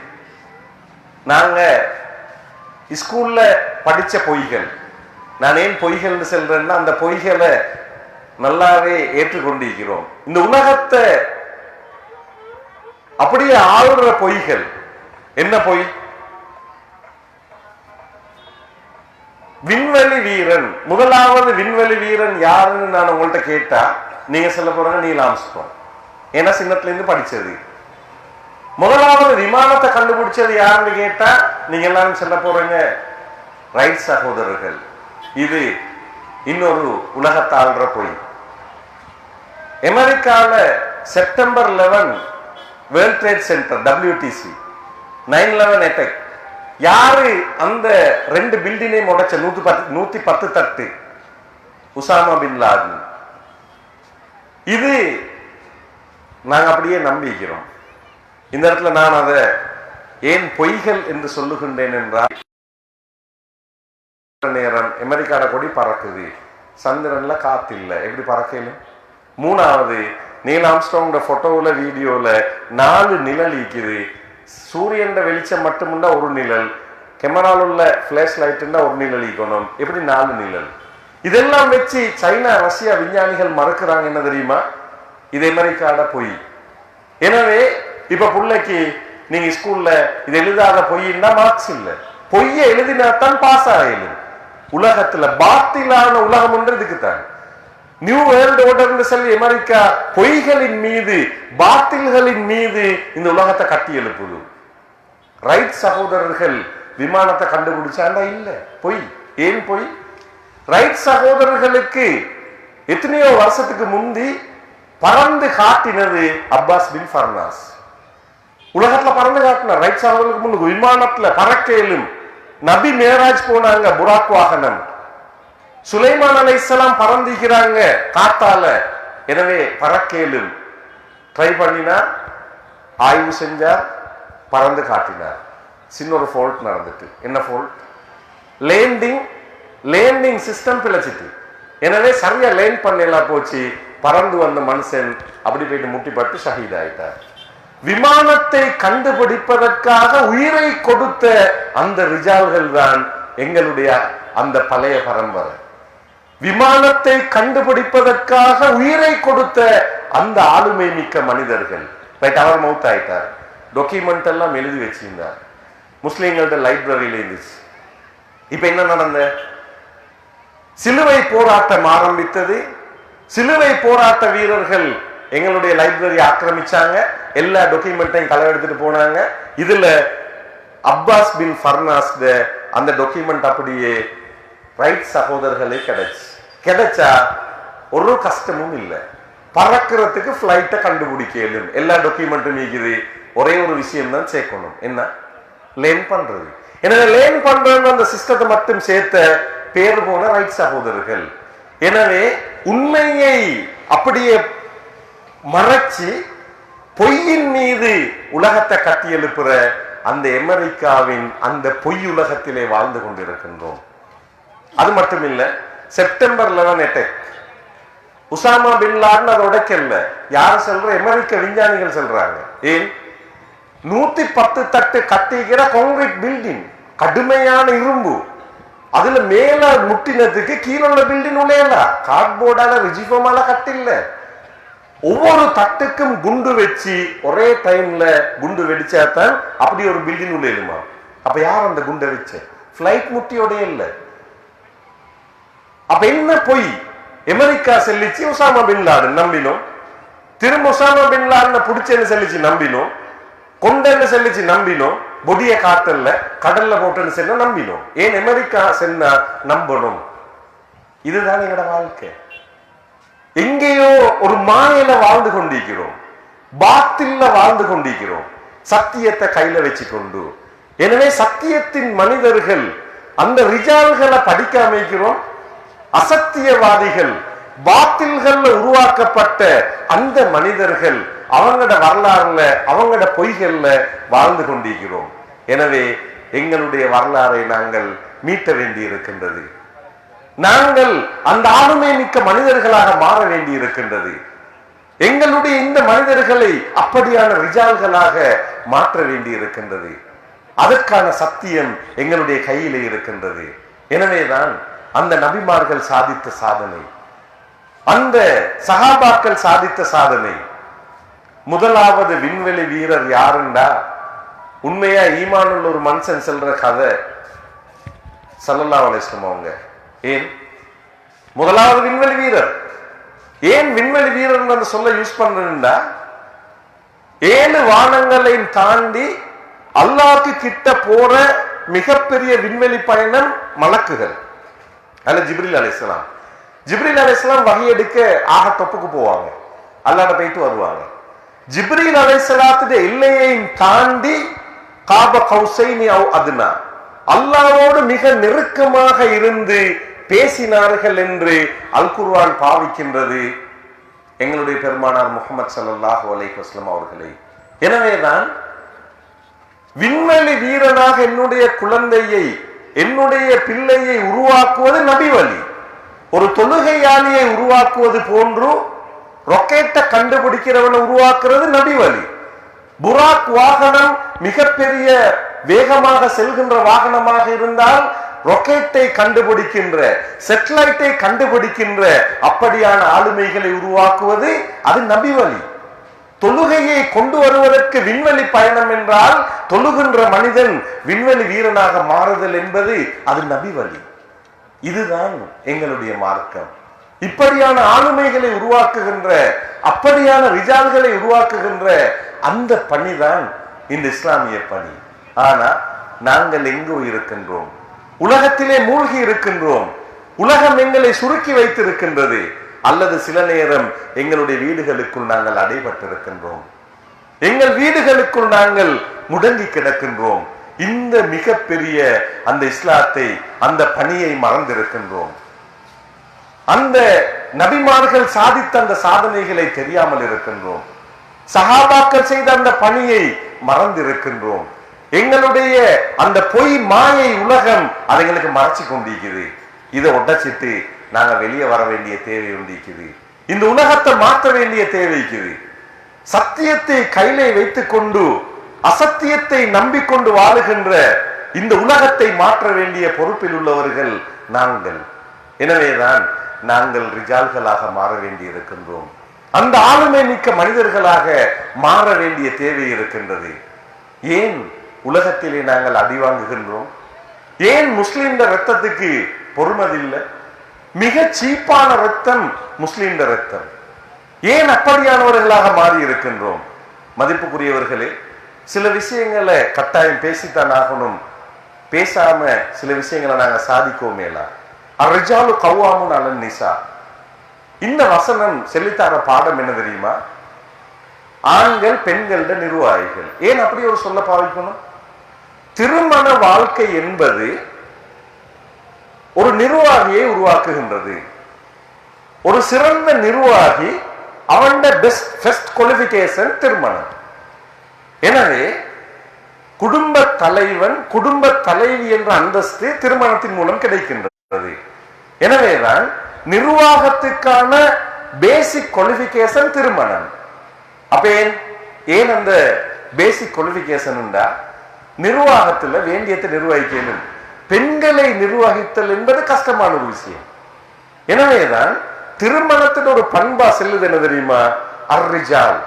நாங்க ஸ்கூல்ல படிச்ச பொய்கள். நான் ஏன் பொய்கள் செல்றேன்னா, அந்த பொய்களை நல்லாவே ஏற்றுக்கொண்டிருக்கிறோம். இந்த உலகத்தை அப்படியே ஆளுற பொய்கள். என்ன பொய்? விண்வெளி வீரன், முதலாவது விண்வெளி வீரன் யாருன்னு நான் உங்கள்கிட்ட கேட்டா நீங்க சொல்ல போறாங்க நீல் ஆம்ஸ்ட்ராங். ஏன்னா சின்னத்துல இருந்து படிச்சது. முதலாவது விமானத்தை கண்டுபிடிச்சது யாருன்னு கேட்டா நீங்க எல்லாரும் சொல்ல போறீங்க ரைட் சகோதரர்கள். இது இன்னொரு உலகத்தாள்ற பொய். அமெரிக்கால September 11 world trade centre WTC 9/11 attack. யாரு அந்த 2 பில்டிங்கையும் உடைச்ச? 110 தட்டு. உசாமா பின் லாதன். இது நாங்க அப்படியே நம்பிக்கிறோம். இந்த இடத்துல நான் அதை ஏன் பொய்கள் என்று சொல்லுகின்றேன் என்றால், நேரம் அமெரிக்கான கொடி பறக்குது, சந்திரன்ல காத்து இல்ல, எப்படி பறக்கலும்? மூணாவது, நீல் ஆம்ஸ்ட்ராங் போட்டோல வீடியோல 4 நிழல் ஈக்குது. சூரியன் வெளிச்சம் மட்டும்னா ஒரு நிழல், கேமரால உள்ள பிளாஷ் லைட்னா ஒரு நிழல் ஈக்கணும், எப்படி 4 நிழல்? இதெல்லாம் வச்சு சைனா ரஷ்யா விஞ்ஞானிகள் மறுக்கிறாங்க. என்ன தெரியுமா? இது அமெரிக்காட பொய். எனவே இப்ப பிள்ளைக்கு நீங்க ஸ்கூல்ல இது எழுதாத பொய்னா மார்க்ஸ் இல்ல, பொய்ய எழுதினாத்தான் பாஸ் ஆகலும். உலகத்துல பாத்திலான உலகம் ஒன்று இதுக்குத்தான். நியூ வேர்ல்டு ஆர்டர் சொல்லி அமெரிக்கா பொய்களின் மீது, பாத்தில்களின் மீது இந்த உலகத்தை கட்டி எழுப்புது. ரைட் சகோதரர்கள் விமானத்தை கண்டுபிடிச்சாண்டா? இல்ல, பொய். ஏன் பொய்? ரைட் சகோதரர்களுக்கு எத்தனையோ வருஷத்துக்கு முந்தி பறந்து காட்டினது அப்பாஸ் பின் ஃபர்னாஸ். உலகத்துல பறந்து காட்டினார். ரைட் சகோதரர்களுக்கு முன்பு விமானத்துல பறக்கலும். நபி மேராஜ் போனாங்க, புராக் வாகனம். சுலைமான் அலைஹிஸ்ஸலாம் பறந்திக்கிறாங்க காத்தால. எனவே பறக்கலும். ட்ரை பண்ணினார், ஆய்வு செஞ்சார், பறந்து காட்டினார். சின்ன ஒரு ஃபால்ட் நடந்துட்டு. என்ன ஃபால்ட்? Landing system பிழைச்சிட்டு. எனவே சரியா லேண்ட் பண்ணலாம் போச்சு. பறந்து வந்த மனுஷன் அப்படி போயிட்டு முட்டிப்பட்டு ஷஹீத் ஆயிட்டார். விமானத்தை கண்டுபிடிப்பதற்காக உயிரை கொடுத்த அந்த ரிஜால்கள் தான் எங்களுடைய அந்த பழைய பரம்பரை. விமானத்தை கண்டுபிடிப்பதற்காக உயிரை கொடுத்த அந்த ஆளுமை மிக்க மனிதர்கள். அவர் மவுத் ஆயிட்டார். டாக்குமெண்ட் எல்லாம் எழுதி வச்சிருந்தார். முஸ்லிம்களோட லைப்ரரியில இருந்துச்சு. இப்ப என்ன நடந்த? சிலுவை போராட்டம் ஆரம்பித்தது. சிலுவை போராட்ட வீரர்கள் எங்களுடைய லைப்ரரி ஆக்கிரமிச்சாங்க. எல்லா டாக்குமெண்ட்டையும் களவெடுத்துட்டு போனாங்க. இதுல அப்பாஸ் பின் ஃபர்னாஸ் அந்த டாக்குமெண்ட் அப்படியே ரைட் சகோதரர்களே கிடைச்சா ஒரு கஷ்டமும் இல்லை. பறக்கிறதுக்கு பிளைட்டை கண்டுபிடிக்கலும். எல்லா டாக்குமெண்ட்டும் இருக்குது. ஒரே ஒரு விஷயம் தான் சேர்க்கணும். என்ன? லேன் பண்றது. எனவே லேன் பண்றது அந்த சிஸ்டத்தை மட்டும் சேர்த்த பேர் போன ரைட் சகோதரர்கள். எனவே உண்மையை அப்படியே மறைச்சு பொய்யின் மீது உலகத்தை கட்டி எழுப்புற அந்த அமெரிக்காவின் அந்த பொய் உலகத்திலே வாழ்ந்து கொண்டிருக்கின்றோம். அது மட்டும் இல்ல, செப்டம்பர் 11 அட்டாக், உசாமா பின் லாடன் அதை உடைக்கல. யார் சொல்ற? அமெரிக்க விஞ்ஞானிகள் சொல்றாங்க. ஏன்? 110 தட்டு கட்டிக்கிற கான்கிரீட் பில்டிங், கடுமையான இரும்பு, அதுல மேல முட்டினதுக்கு கீழே உள்ள பில்டிங் உள்ள கார்ட்போர்டால ரிஜிஃபமால கட்டில்ல. ஒவ்வொரு தட்டுக்கும் குண்டு வச்சு ஒரே டைம்ல குண்டு வெடிச்சாத்தான் அப்படி ஒரு பில்டிங் உள்ள எழுமா. அப்ப யார் அந்த குண்டை வச்ச? பிளைட் முட்டியோட இல்ல. அப்ப என்ன பொய்? அமெரிக்கா செல்லிச்சு உசாமா பின் லாடன் நம்பினோம். திரும்ப உசாமா பின் லாடன் புடிச்சேன்னு செல்லிச்சு நம்பினோம். கொண்டன்னு செல்லிச்சு நம்பினோம். பொடிய காட்டல்ல கடல்ல போட்டுன்னு செல்ல நம்பினோம். ஏன் அமெரிக்கா சென்னா நம்பணும்? இதுதான் எங்களோட வாழ்க்கை. எங்கேயோ ஒரு மாயையில வாழ்ந்து கொண்டிருக்கிறோம், பாத்தில்ல வாழ்ந்து கொண்டிருக்கிறோம், சத்தியத்தை கையில வச்சு கொண்டு. எனவே சத்தியத்தின் மனிதர்கள் அந்த ரிஜால்களை படிக்க அமைக்கிறோம். அசத்தியவாதிகள், பாத்தில்கள்ல உருவாக்கப்பட்ட அந்த மனிதர்கள் அவங்களோட வரலாறுல, அவங்களோட பொய்கள்ல வாழ்ந்து கொண்டிருக்கிறோம். எனவே எங்களுடைய வரலாறை நாங்கள் மீட்ட வேண்டி இருக்கின்றது. நாங்கள் அந்த ஆளுமை மிக்க மனிதர்களாக மாற வேண்டி இருக்கின்றது. எங்களுடைய இந்த மனிதர்களை அப்படியான ரிஜால்களாக மாற்ற வேண்டி இருக்கின்றது. அதற்கான சத்தியம் எங்களுடைய கையிலே இருக்கின்றது. எனவேதான் அந்த நபிமார்கள் சாதித்த சாதனை, அந்த சஹாபாக்கள் சாதித்த சாதனை. முதலாவது விண்வெளி வீரர் யாருண்டா? உண்மையா ஈமானுள்ள ஒரு மனுஷன் சொல்ற கதை ஸல்லல்லாஹு அலைஹி வஸல்லம் அவங்க. ஏன் முதலாவது விண்வெளி வீரர்? ஏன் விண்வெளி வீரர் அந்த சொல்ல யூஸ் பண்றா? 7 வானங்களையும் தாண்டி அல்லாஹ்க்கு கிட்ட போற மிகப்பெரிய விண்வெளி பயணம் மலக்குகள். அதுல ஜிப்ரீல் அலைஹிஸ்ஸலாம். ஜிப்ரீல் அலைஹிஸ்ஸலாம் வஹி எடுக்க ஆக தொப்புக்கு போவாங்க, அல்லாஹ்ட்ட போயிட்டு வருவாங்க. ஜிப்ரீல் அலைஹிஸ்ஸலாத்துடைய எல்லையையும் தாண்டி காப கௌசைனி அவ் அத்னா, அல்லாஹ்வோடு மிக நெருக்கமாக இருந்து பேசினார்கள் என்று அல் குர்ஆன் பாவிக்கின்றது எங்களுடைய பெருமானார் முஹம்மது ஸல்லல்லாஹு அலைஹி வஸல்லம் அவர்களை. எனவேதான் விண்வெளி வீரனாக என்னுடைய குழந்தையை, என்னுடைய பிள்ளையை உருவாக்குவது நபி வழி. ஒரு தொழுகையாளியை உருவாக்குவது போன்று ராக்கெட்டை கண்டுபிடிக்கிறவனை உருவாக்குறது நபி வழி. புராக் வாகனம் மிகப்பெரிய வேகமாக செல்கின்ற வாகனமாக இருந்தால் ராக்கெட்டை கண்டுபிடிக்கின்ற, சேட்டலைட்டை கண்டுபிடிக்கின்ற அப்படியான ஆளுமைகளை உருவாக்குவது அது நபி வழி. தொழுகையை கொண்டு வருவதற்கு விண்வெளி பயணம் என்றால் தொழுகின்ற மனிதன் விண்வெளி வீரனாக மாறுதல் என்பது அது நபி வழி. இதுதான் எங்களுடைய மார்க்கம். இப்படியான ஆளுமைகளை உருவாக்குகின்ற, அப்படியான ரிஜால்களை உருவாக்குகின்ற அந்த பணிதான் இந்த இஸ்லாமிய பணி. ஆனா நாங்கள் எங்கோ இருக்கின்றோம், உலகத்திலே மூழ்கி இருக்கின்றோம். உலகம் எங்களை சுருக்கி வைத்திருக்கின்றது. அல்லது சில நேரம் எங்களுடைய வீடுகளுக்குள் நாங்கள் அடைபட்டிருக்கின்றோம், எங்கள் வீடுகளுக்குள் நாங்கள் முடங்கி கிடக்கின்றோம். இந்த மிகப்பெரிய அந்த இஸ்லாத்தை, அந்த பணியை மறந்திருக்கின்றோம். அந்த நபிமார்கள் சாதித்த அந்த சாதனைகளை தெரியாமல் இருக்கின்றோம். சஹாபாக்கள் செய்த அந்த பணியை மறந்திருக்கின்றோம். எங்களுடைய அந்த பொய் மாயை உலகம் அதை எங்களுக்கு மறைச்சு கொண்டிருக்குது. இதை உடைச்சிட்டு நாங்க வெளியே வர வேண்டிய தேவை உண்டிக்குது. இந்த உலகத்தை மாற்ற வேண்டிய தேவைக்குது. சத்தியத்தை கையிலே வைத்துக் கொண்டு அசத்தியத்தை நம்பிக்கொண்டு வாழுகின்ற இந்த உலகத்தை மாற்ற வேண்டிய பொறுப்பில் உள்ளவர்கள் நாங்கள். எனவேதான் நாங்கள் ரிஜால்களாக மாற வேண்டி இருக்கின்றோம். அந்த ஆளுமை மிக்க மனிதர்களாக மாற வேண்டிய தேவை இருக்கின்றது. ஏன் உலகத்திலே நாங்கள் அடி வாங்குகின்றோம்? ஏன் முஸ்லிம் ரத்தத்துக்கு பொறுமதில்லை? மிக சீப்பான ரத்தம் முஸ்லிம் ரத்தம். ஏன் அப்படியானவர்களாக மாறி இருக்கின்றோம்? மதிப்புக்குரியவர்களே, சில விஷயங்களை கட்டாயம் பேசித்தான் ஆகணும். பேசாம சில விஷயங்களை நாங்க சாதிக்கோமேலா. அர்ரிஜாலு கவ்வாமுன் அலன் நிசா. இந்த வசனம் சொல்லித்தார பாடம் என்ன தெரியுமா? ஆண்கள் பெண்களோட நிர்வாகிகள். ஏன் அப்படி ஒரு சொல்ல பாவிக்கணும்? திருமண வாழ்க்கை என்பது ஒரு நிர்வாகியை உருவாக்குகின்றது. ஒரு சிறந்த நிர்வாகி அவன் பெஸ்ட் குவாலிஃபிகேஷன் திருமணம். எனவே குடும்ப தலைவன், குடும்ப தலைவி என்ற அந்தஸ்து திருமணத்தின் மூலம் கிடைக்கின்றது. எனவேதான் நிர்வாகத்துக்கான பேசிக் குவாலிஃபிகேஷன் திருமணம். அப்ப ஏன் அந்த பேசிக் குவாலிஃபிகேஷன் உண்டா? நிர்வாகத்துல வேண்டியத்தை நிர்வகிக்கணும். பெண்களை நிர்வகித்தல் என்பது கஷ்டமான ஒரு விஷயம். எனவேதான் திருமணத்தின் ஒரு பண்பா செல்லுது என்ன தெரியுமா? அர்ரிஜால்.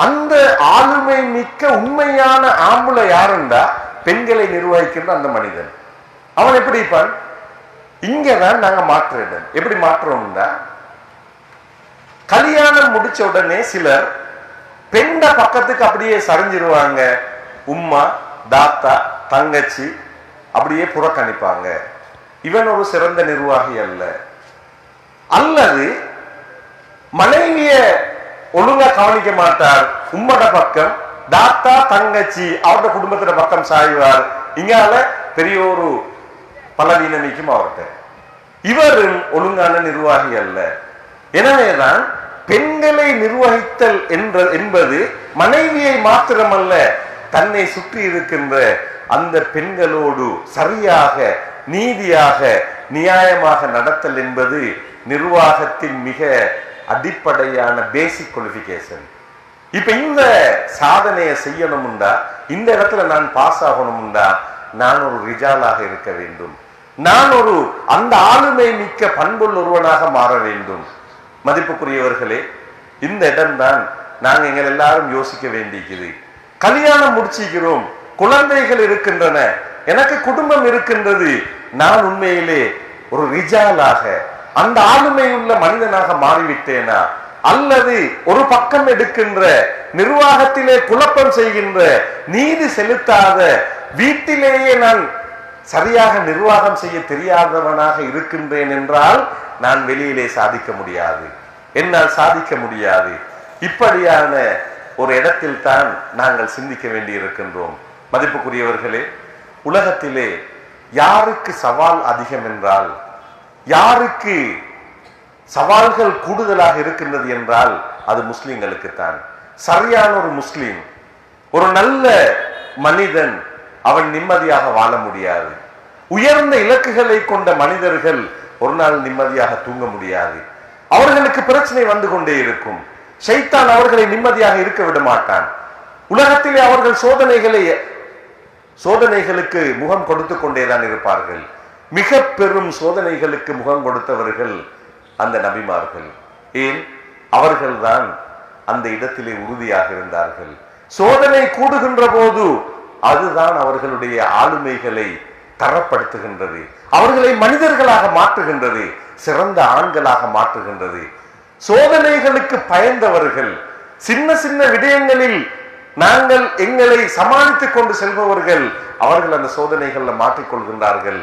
அந்த ஆளுமை மிக்க உண்மையான ஆம்பளை யாருண்டா? பெண்களை நிர்வகிக்கின்ற அந்த மனிதன். அவன் எப்படி இருப்பான்? இங்கதான் நாங்க மாற்ற இடம். எப்படி மாற்றோம்னா, கல்யாணம் முடிச்ச உடனே சிலர் பெண்ட பக்கத்துக்கு அப்படியே சரிஞ்சிருவாங்க. உம்மா, தாத்தா, தங்கச்சி அப்படியே புறக்கணிப்பாங்க. இவன் ஒரு சிறந்த நிர்வாகி அல்ல. அல்லது மனைவிய ஒழுங்கா கவனிக்க மாட்டார். உம்மட பக்கம், தாத்தா தங்கச்சி அவருடைய குடும்பத்தின பக்கம் சாய்வார். இங்கால பெரிய ஒரு பலவீனமிக்கும் அவர்கிட்ட. இவரும் ஒழுங்கான நிர்வாகி அல்ல. எனவேதான் பெண்களை நிர்வகித்தல் என்பது மனைவியை மாத்திரமல்ல, தன்னை சுற்றி இருக்கின்ற அந்த பெண்களோடு சரியாக, நீதியாக, நியாயமாக நடத்தல் என்பது நிர்வாகத்தின் மிக அடிப்படையான பேசிக் குவாலிஃபிகேஷன். இப்ப இந்த சாதனையை செய்யணும்டா, இந்த இடத்துல நான் பாஸ் ஆகணும்டா, நான் ஒரு ரிஜாலாக இருக்க வேண்டும். நான் ஒரு அந்த ஆளுமை மிக்க பண்புள்ள ஒருவனாக மாற வேண்டும். மதிப்புக்குரியவர்களே, இந்த இடம்தான் நாங்க எங்கள் எல்லாரும் யோசிக்க வேண்டியது. கல்யாணம் முடிச்சிக்கிறோம், குழந்தைகள் இருக்கின்றன, எனக்கு குடும்பம் இருக்கின்றது. நான் உண்மையிலே ஒரு ரிஜாலாக, அந்த ஆளுமை உள்ள மனிதனாக மாறிவிட்டேனா? அல்லது ஒரு பக்கம் எடுக்கின்ற, நிர்வாகத்திலே குழப்பம் செய்கின்ற, நீதி செலுத்தாத, வீட்டிலேயே நான் சரியாக நிர்வாகம் செய்ய தெரியாதவனாக இருக்கின்றேன் என்றால் நான் வெளியிலே சாதிக்க முடியாது, என்னால் சாதிக்க முடியாது. இப்படியான ஒரு இடத்தில் தான் நாங்கள் சிந்திக்க வேண்டி இருக்கின்றோம். மதிப்புக்குரியவர்களே, உலகத்திலே யாருக்கு சவால் அதிகம் என்றால், யாருக்கு சவால்கள் கூடுதலாக இருக்கின்றது என்றால் அது முஸ்லிம்களுக்குத்தான். சரியான ஒரு முஸ்லிம், ஒரு நல்ல மனிதன், அவன் நிம்மதியாக வாழ முடியாது. உயர்ந்த இலக்குகளை கொண்ட மனிதர்கள் ஒரு நாள் நிம்மதியாக தூங்க முடியாது. அவர்களுக்கு பிரச்சனை வந்து கொண்டே இருக்கும். ஷைத்தான் அவர்களை நிம்மதியாக இருக்க விட மாட்டான். உலகத்திலே அவர்கள் சோதனைகளுக்கு முகம் கொடுத்து கொண்டேதான் இருப்பார்கள். மிக பெரும் சோதனைகளுக்கு முகம் கொடுத்தவர்கள் அந்த நபிமார்கள். ஏன்? அவர்கள்தான் அந்த இடத்திலே உறுதியாக இருந்தார்கள். சோதனை கூடுகின்ற போது அதுதான் அவர்களுடைய ஆளுமைகளை தரப்படுத்துகின்றது, அவர்களை மனிதர்களாக மாற்றுகின்றது, சிறந்த ஆண்களாக மாற்றுகின்றது. சோதனைகளுக்கு பயந்தவர்கள், சின்ன சின்ன விடயங்களில் நாங்கள் எங்களை சமாளித்துக் கொண்டு செல்பவர்கள், அவர்கள் அந்த சோதனைகள்ல மாற்றிக்கொள்கின்றார்கள்.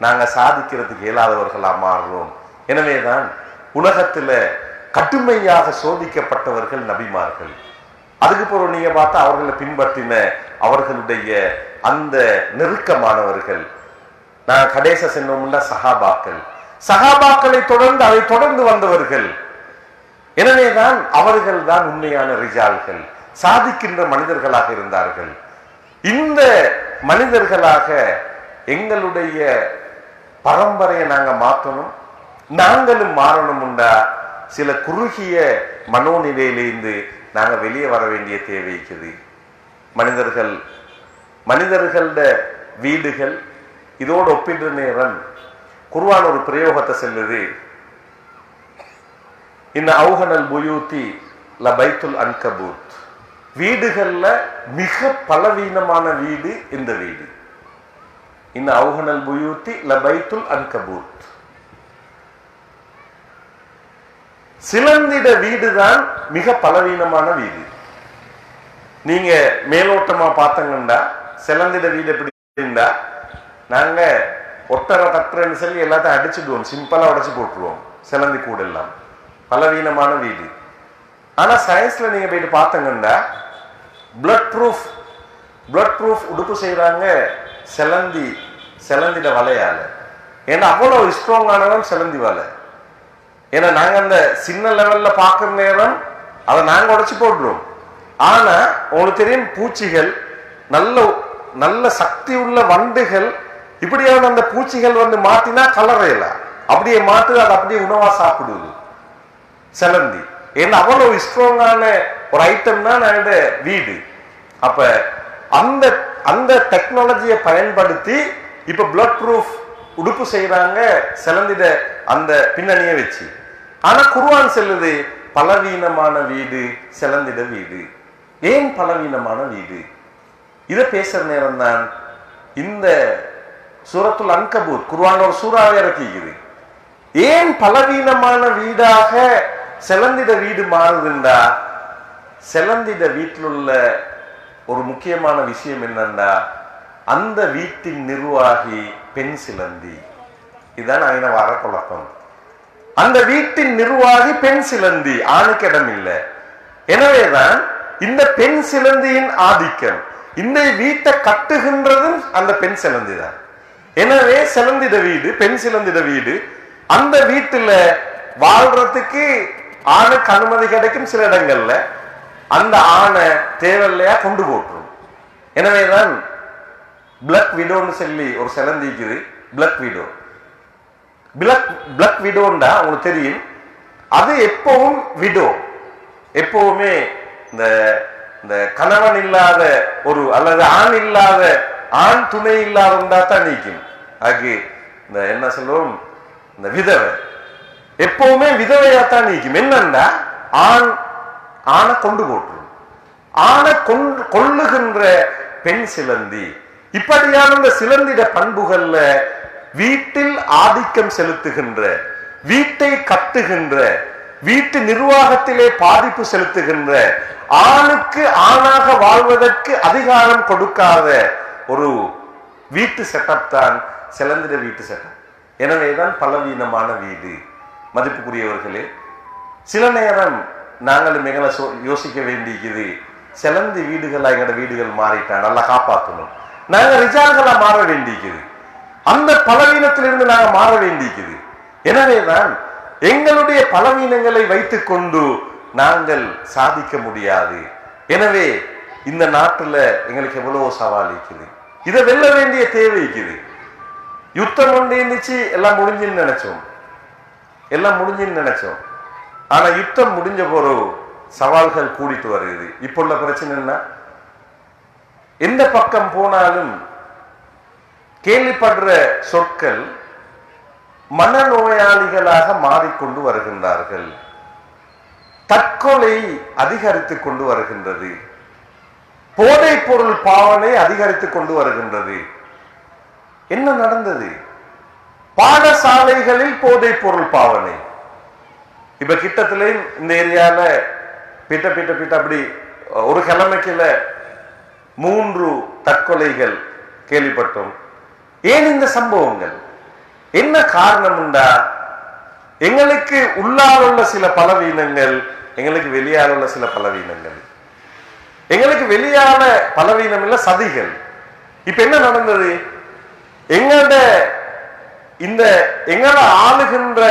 நாங்க சாதிக்கிறதுக்கு இயலாதவர்களா மாறுறோம். எனவேதான் உலகத்துல கடுமையாக சோதிக்கப்பட்டவர்கள் நபிமார்கள். அதுக்கு பிறகு நீங்க பார்த்தா அவர்களை பின்பற்றின அவர்களுடைய அந்த நெருக்கமானவர்கள். நான் கடைசி சொன்னோம்ல சஹாபாக்கள், சஹாபாக்களை தொடர்ந்து அதை தொடர்ந்து வந்தவர்கள். எனவேதான் அவர்கள் தான் உண்மையான ரிஜால்கள், சாதிக்கின்ற மனிதர்களாக இருந்தார்கள். இந்த மனிதர்களாக எங்களுடைய பரம்பரையை நாங்க மாற்றணும், நாங்களும் மாறணும்டா சில குறுகிய மனோநிலையிலிருந்து நாங்க வெளியே வர வேண்டிய தேவை இருக்குது. மனிதர்கள வீடுகள் இதோடு ஒப்பிடுற நேரம் குர்ஆன் ஒரு பிரயோகத்தை சொல்லுது. இன்ன அவுஹனல் புயூத்தி லபைத்துல் அன்கபூத். வீடுகள்ல மிக பலவீனமான வீடு இந்த வீடு. இன்ன அவுஹனல் புயூத்தி லபைத்துல் அன்கபூத். சிலந்திட வீடுதான் மிக பலவீனமான வீடு. நீங்க மேலோட்டமா பார்த்தீங்கன்னா சிலந்திட வீடு எப்படி இருந்தா, நாங்க ஒட்டரை தட்டுறன்னு சொல்லி எல்லாத்தையும் அடிச்சுடுவோம், சிம்பிளா உடைச்சு போட்டுருவோம். சிலந்தி கூட எல்லாம் பலவீனமான வீடு. ஆனா சயின்ஸ்ல நீங்க போயிட்டு பார்த்தீங்கன்னா பிளட் ப்ரூஃப் உடுப்பு செய்யறாங்க சிலந்திட வலையால. ஏன்னா அவ்வளவு ஸ்ட்ராங்கானவன் சிலந்தி வலை. ஏன்னா நாங்க அந்த சின்ன லெவல்ல பார்க்கிற நேரம் அதை நாங்க உடைச்சு போடுறோம். ஆனா உங்களுக்கு தெரியும், பூச்சிகள், நல்ல நல்ல சக்தி உள்ள வண்டுகள், இப்படியான அந்த பூச்சிகள் வந்து மாட்டினா கலரையில அப்படியே மாட்டு, அது அப்படியே உணவா சாப்பிடுது சிலந்தி. ஏன்னா அவ்வளவு ஸ்ட்ராங்கான ஒரு ஐட்டம் தான் நாங்க வீடு. அப்ப அந்த அந்த டெக்னாலஜியை பயன்படுத்தி இப்ப பிளட் ப்ரூஃப் உடுப்பு செய்யறாங்க சிலந்திட அந்த பின்னணியை வச்சு. ஆனா குர்ஆன் சொல்லுது பலவீனமான வீடு சிலந்திட வீடு. ஏன் பலவீனமான வீடு? இதை பேசுற நேரம் தான் இந்த சூரத்துல் அன்கபூத் குர்ஆன் ஒரு சூறாவை இறக்கிக்குது. ஏன் பலவீனமான வீடாக சிலந்திட வீடு மாறுதுண்டா, சிலந்திட வீட்டில் உள்ள ஒரு முக்கியமான விஷயம் என்னன்னா, அந்த வீட்டின் நிர்வாகி பெண் சிலந்தி. இதுதான் அங்க வர குழப்பம். அந்த வீட்டின் நிர்வாகி பெண் சிலந்தி, ஆணுக்கு இடம் இல்லை. எனவேதான் இந்த பெண் சிலந்தியின் ஆதிக்கம். இந்த வீட்டை கட்டுகின்றதும் அந்த பெண் சிலந்தி தான். எனவே சிலந்திட வீடு, பெண் சிலந்திட வீடு, அந்த வீட்டுல வாழ்றதுக்கு ஆணுக்கு அனுமதி கிடைக்கும். சில இடங்கள்ல அந்த ஆணை தேவையில்லையா கொண்டு போட்டுரும். எனவேதான் பிளக் விடோன்னு சொல்லி ஒரு சிலந்திக்குது. பிளக் விடோண்டா உங்களுக்கு தெரியும், அது எப்பவும் விடோ, எப்பவுமே இந்த கணவன் இல்லாத ஒரு அல்லது ஆண் இல்லாத, ஆண் துணை இல்லாத தான் நீக்கும். அதுக்கு இந்த என்ன சொல்லுவோம், இந்த விதவை எப்பவுமே விதவையாத்தான் நீக்கும். என்னன்னா ஆணை கொண்டு போட்டுரும். ஆணை கொள்ளுகின்ற பெண் சிலந்தி. இப்படியான இந்த சிலந்திட பண்புகள்ல வீட்டில் ஆதிக்கம் செலுத்துகின்ற, வீட்டை கட்டுகின்ற, வீட்டு நிர்வாகத்திலே பாதிப்பு செலுத்துகின்ற, ஆணுக்கு ஆணாக வாழ்வதற்கு அதிகாரம் கொடுக்காத ஒரு வீட்டு செட்டப் தான் சிலந்திட வீட்டு செட்டப். எனவேதான் பலவீனமான வீடு. மதிப்புக்குரியவர்களே, சில நேரம் நாங்களும் எங்களை யோசிக்க வேண்டியது, சிலந்தி வீடுகளா எங்கட வீடுகள் மாறிட்டான், நல்லா காப்பாற்றணும். நாங்க ரிஜால்களா மாற வேண்டிக்குது, அந்த பலவீனத்திலிருந்து நாங்க மாற வேண்டிக்குது. எனவேதான் எங்களுடைய பலவீனங்களை வைத்துக் கொண்டு நாங்கள் சாதிக்க முடியாது. எனவே இந்த நாட்டுல எங்களுக்கு எவ்வளவு சவால் இருக்குது, இதை வெல்ல வேண்டிய தேவை இருக்குது. யுத்தம் ஒன்று இருந்துச்சு, எல்லாம் முடிஞ்சுன்னு நினைச்சோம். ஆனா யுத்தம் முடிஞ்ச போது சவால்கள் கூடிட்டு வருகிறது. இப்போ உள்ள பிரச்சனை என்ன, எந்த பக்கம் போனாலும் கேள்விப்படுற சொற்கள் மனநோயாளிகளாக மாறிக்கொண்டு வருகின்றார்கள். தற்கொலை அதிகரித்துக் கொண்டு வருகின்றது, போதைப் பொருள் பாவனை அதிகரித்துக் கொண்டு வருகின்றது. என்ன நடந்தது? பாடசாலைகளில் போதைப் பொருள் பாவனை. இப்ப கிட்டத்துல இந்த ஏரியால பிட்ட அப்படி ஒரு கிழமைக்குல 3 தற்கொலைகள் கேள்விப்பட்டோம். ஏன் இந்த சம்பவங்கள்? என்ன காரணம்டா, எங்களுக்கு உள்ளால் உள்ள சில பலவீனங்கள், எங்களுக்கு வெளியால் உள்ள சில பலவீனங்கள். எங்களுக்கு வெளியான பலவீனம் இல்ல, சதிகள். இப்ப என்ன நடந்தது? எங்களை ஆளுகின்ற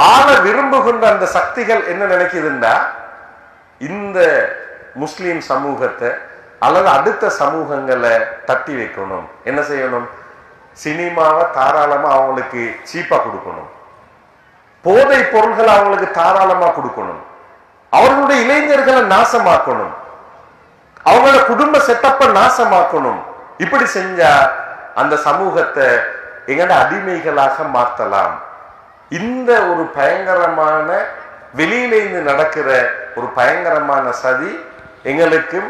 ஆள விரும்புகின்ற அந்த சக்திகள் என்ன நினைக்குதுண்டா, இந்த முஸ்லிம் சமூகத்தை அல்லது அடுத்த சமூகங்களை தட்டி வைக்கணும். என்ன செய்யணும்? சினிமாவை தாராளமா அவங்களுக்கு சீப்பா கொடுக்கணும், போதை பொருள்களை அவங்களுக்கு தாராளமா கொடுக்கணும், அவர்களுடைய இளைஞர்களை நாசமாக்கணும், அவங்களோட குடும்ப செட்டப்ப நாசமாக்கணும். இப்படி செஞ்சா அந்த சமூகத்தை எங்கட அடிமைகளாக மாற்றலாம். இந்த ஒரு பயங்கரமான வெளியிலிருந்து நடக்கிற ஒரு பயங்கரமான சதி எங்களுக்கும்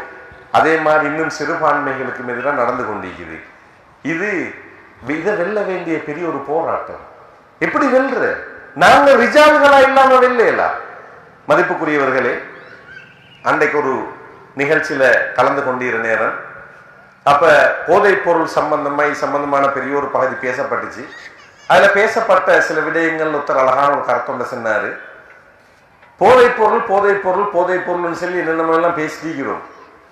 அதே மாதிரி இன்னும் சிறுபான்மைகளுக்கும் எதிராக நடந்து கொண்டிருக்குது. இதை வெல்ல வேண்டிய பெரிய ஒரு போராட்டம். எப்படி வெல்ற? நாங்க ரிஜால்களா இல்லாம வெல்லையலாம். மதிப்புக்குரியவர்களே, அன்றைக்கு ஒரு நிகழ்ச்சியில கலந்து கொண்டிருந்த நேரம், அப்ப போதைப் பொருள் சம்பந்தமான பெரிய ஒரு பகுதி பேசப்பட்டுச்சு. அதுல பேசப்பட்ட சில விடயங்கள் ஒருத்தர் அழகான ஒரு கருத்தொண்ட சொன்னாரு. போதைப் பொருள் போதைப் பொருள் போதைப் பொருள்னு சொல்லி என்னென்ன எல்லாம் பேசிக்கிறோம்.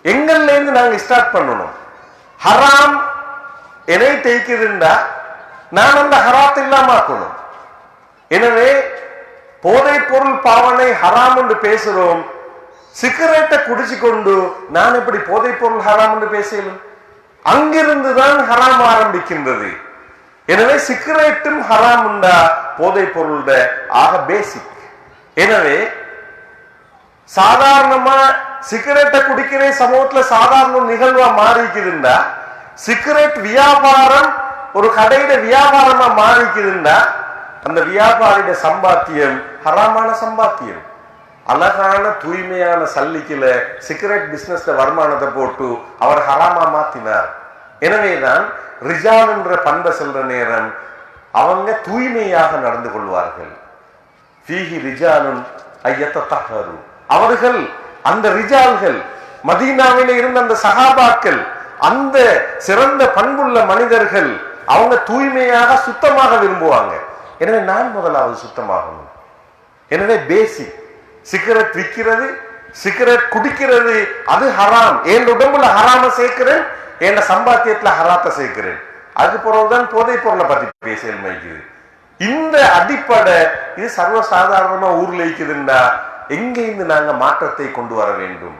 எங்கள்ல இருந்து நாங்க ஸ்டார்ட் பண்ணணும். ஹராம் என்னை தேய்க்குதுண்டா நான் அந்த ஹராத்தை இல்லாம ஆக்கணும். எனவே போதைப் பொருள் பாவனை ஹராம் என்று பேசுறோம். சிகரெட்டை குடிச்சு கொண்டு நான் எப்படி போதைப் பொருள் ஹராம் என்று பேசலும்? அங்கிருந்துதான் ஹராம் ஆரம்பிக்கின்றது. எனவே சிகரெட்டும் ஹராம் உண்டா போதைப் பொருள் ஆக பேசிக். எனவே சாதாரணமா சிகரெட்டை குடிக்கிற சமூகத்துல சாதாரண நிகழ்வா மாறிக்குதுண்டா, சிகரெட் வியாபாரம் ஒரு கடையில வியாபாரமா மாறிக்குதுண்டா, அந்த வியாபாரிட சம்பாத்தியம் ஹராமான சம்பாத்தியம். அழகான தூய்மையான சல்லிக்குல சிகரெட் பிசினஸ்ல வருமானத்தை போட்டு அவர் ஹராமா மாத்தினார். எனவேதான் ரிஜால் என்ற பண்பை செல்ற நேரம் அவங்க தூய்மையாக நடந்து கொள்வார்கள். ஃபீஹி ரிஜாலுன் ஐயத்தஹரு, அவர்கள் அந்த ரிஜால்கள் மதீனாவிலே இருந்த அந்த சஹாபாக்கள், அந்த சிறந்த பண்புள்ள மனிதர்கள், அவங்க தூய்மையாக சுத்தமாக விரும்புவாங்க. எனவே நான் முதலாவது சுத்தமாகணும். எனவே பேசிக் சிகரெட் விற்கிறது, சிகரெட் குடிக்கிறது அது ஹராம். என் உடம்புல ஹராம சேர்க்கிறேன், என் சம்பாத்தியத்துல ஹராத்தை சேர்க்கிறேன். அதுக்கு பிறகுதான் போதைப் பொருளை பத்தி பேசல் மைக்குது. இந்த அடிப்படை இது சர்வசாதாரணமா ஊர்ல இருக்குதுண்டா, எங்க இருந்து நாங்க மாற்றத்தை கொண்டு வர வேண்டும்?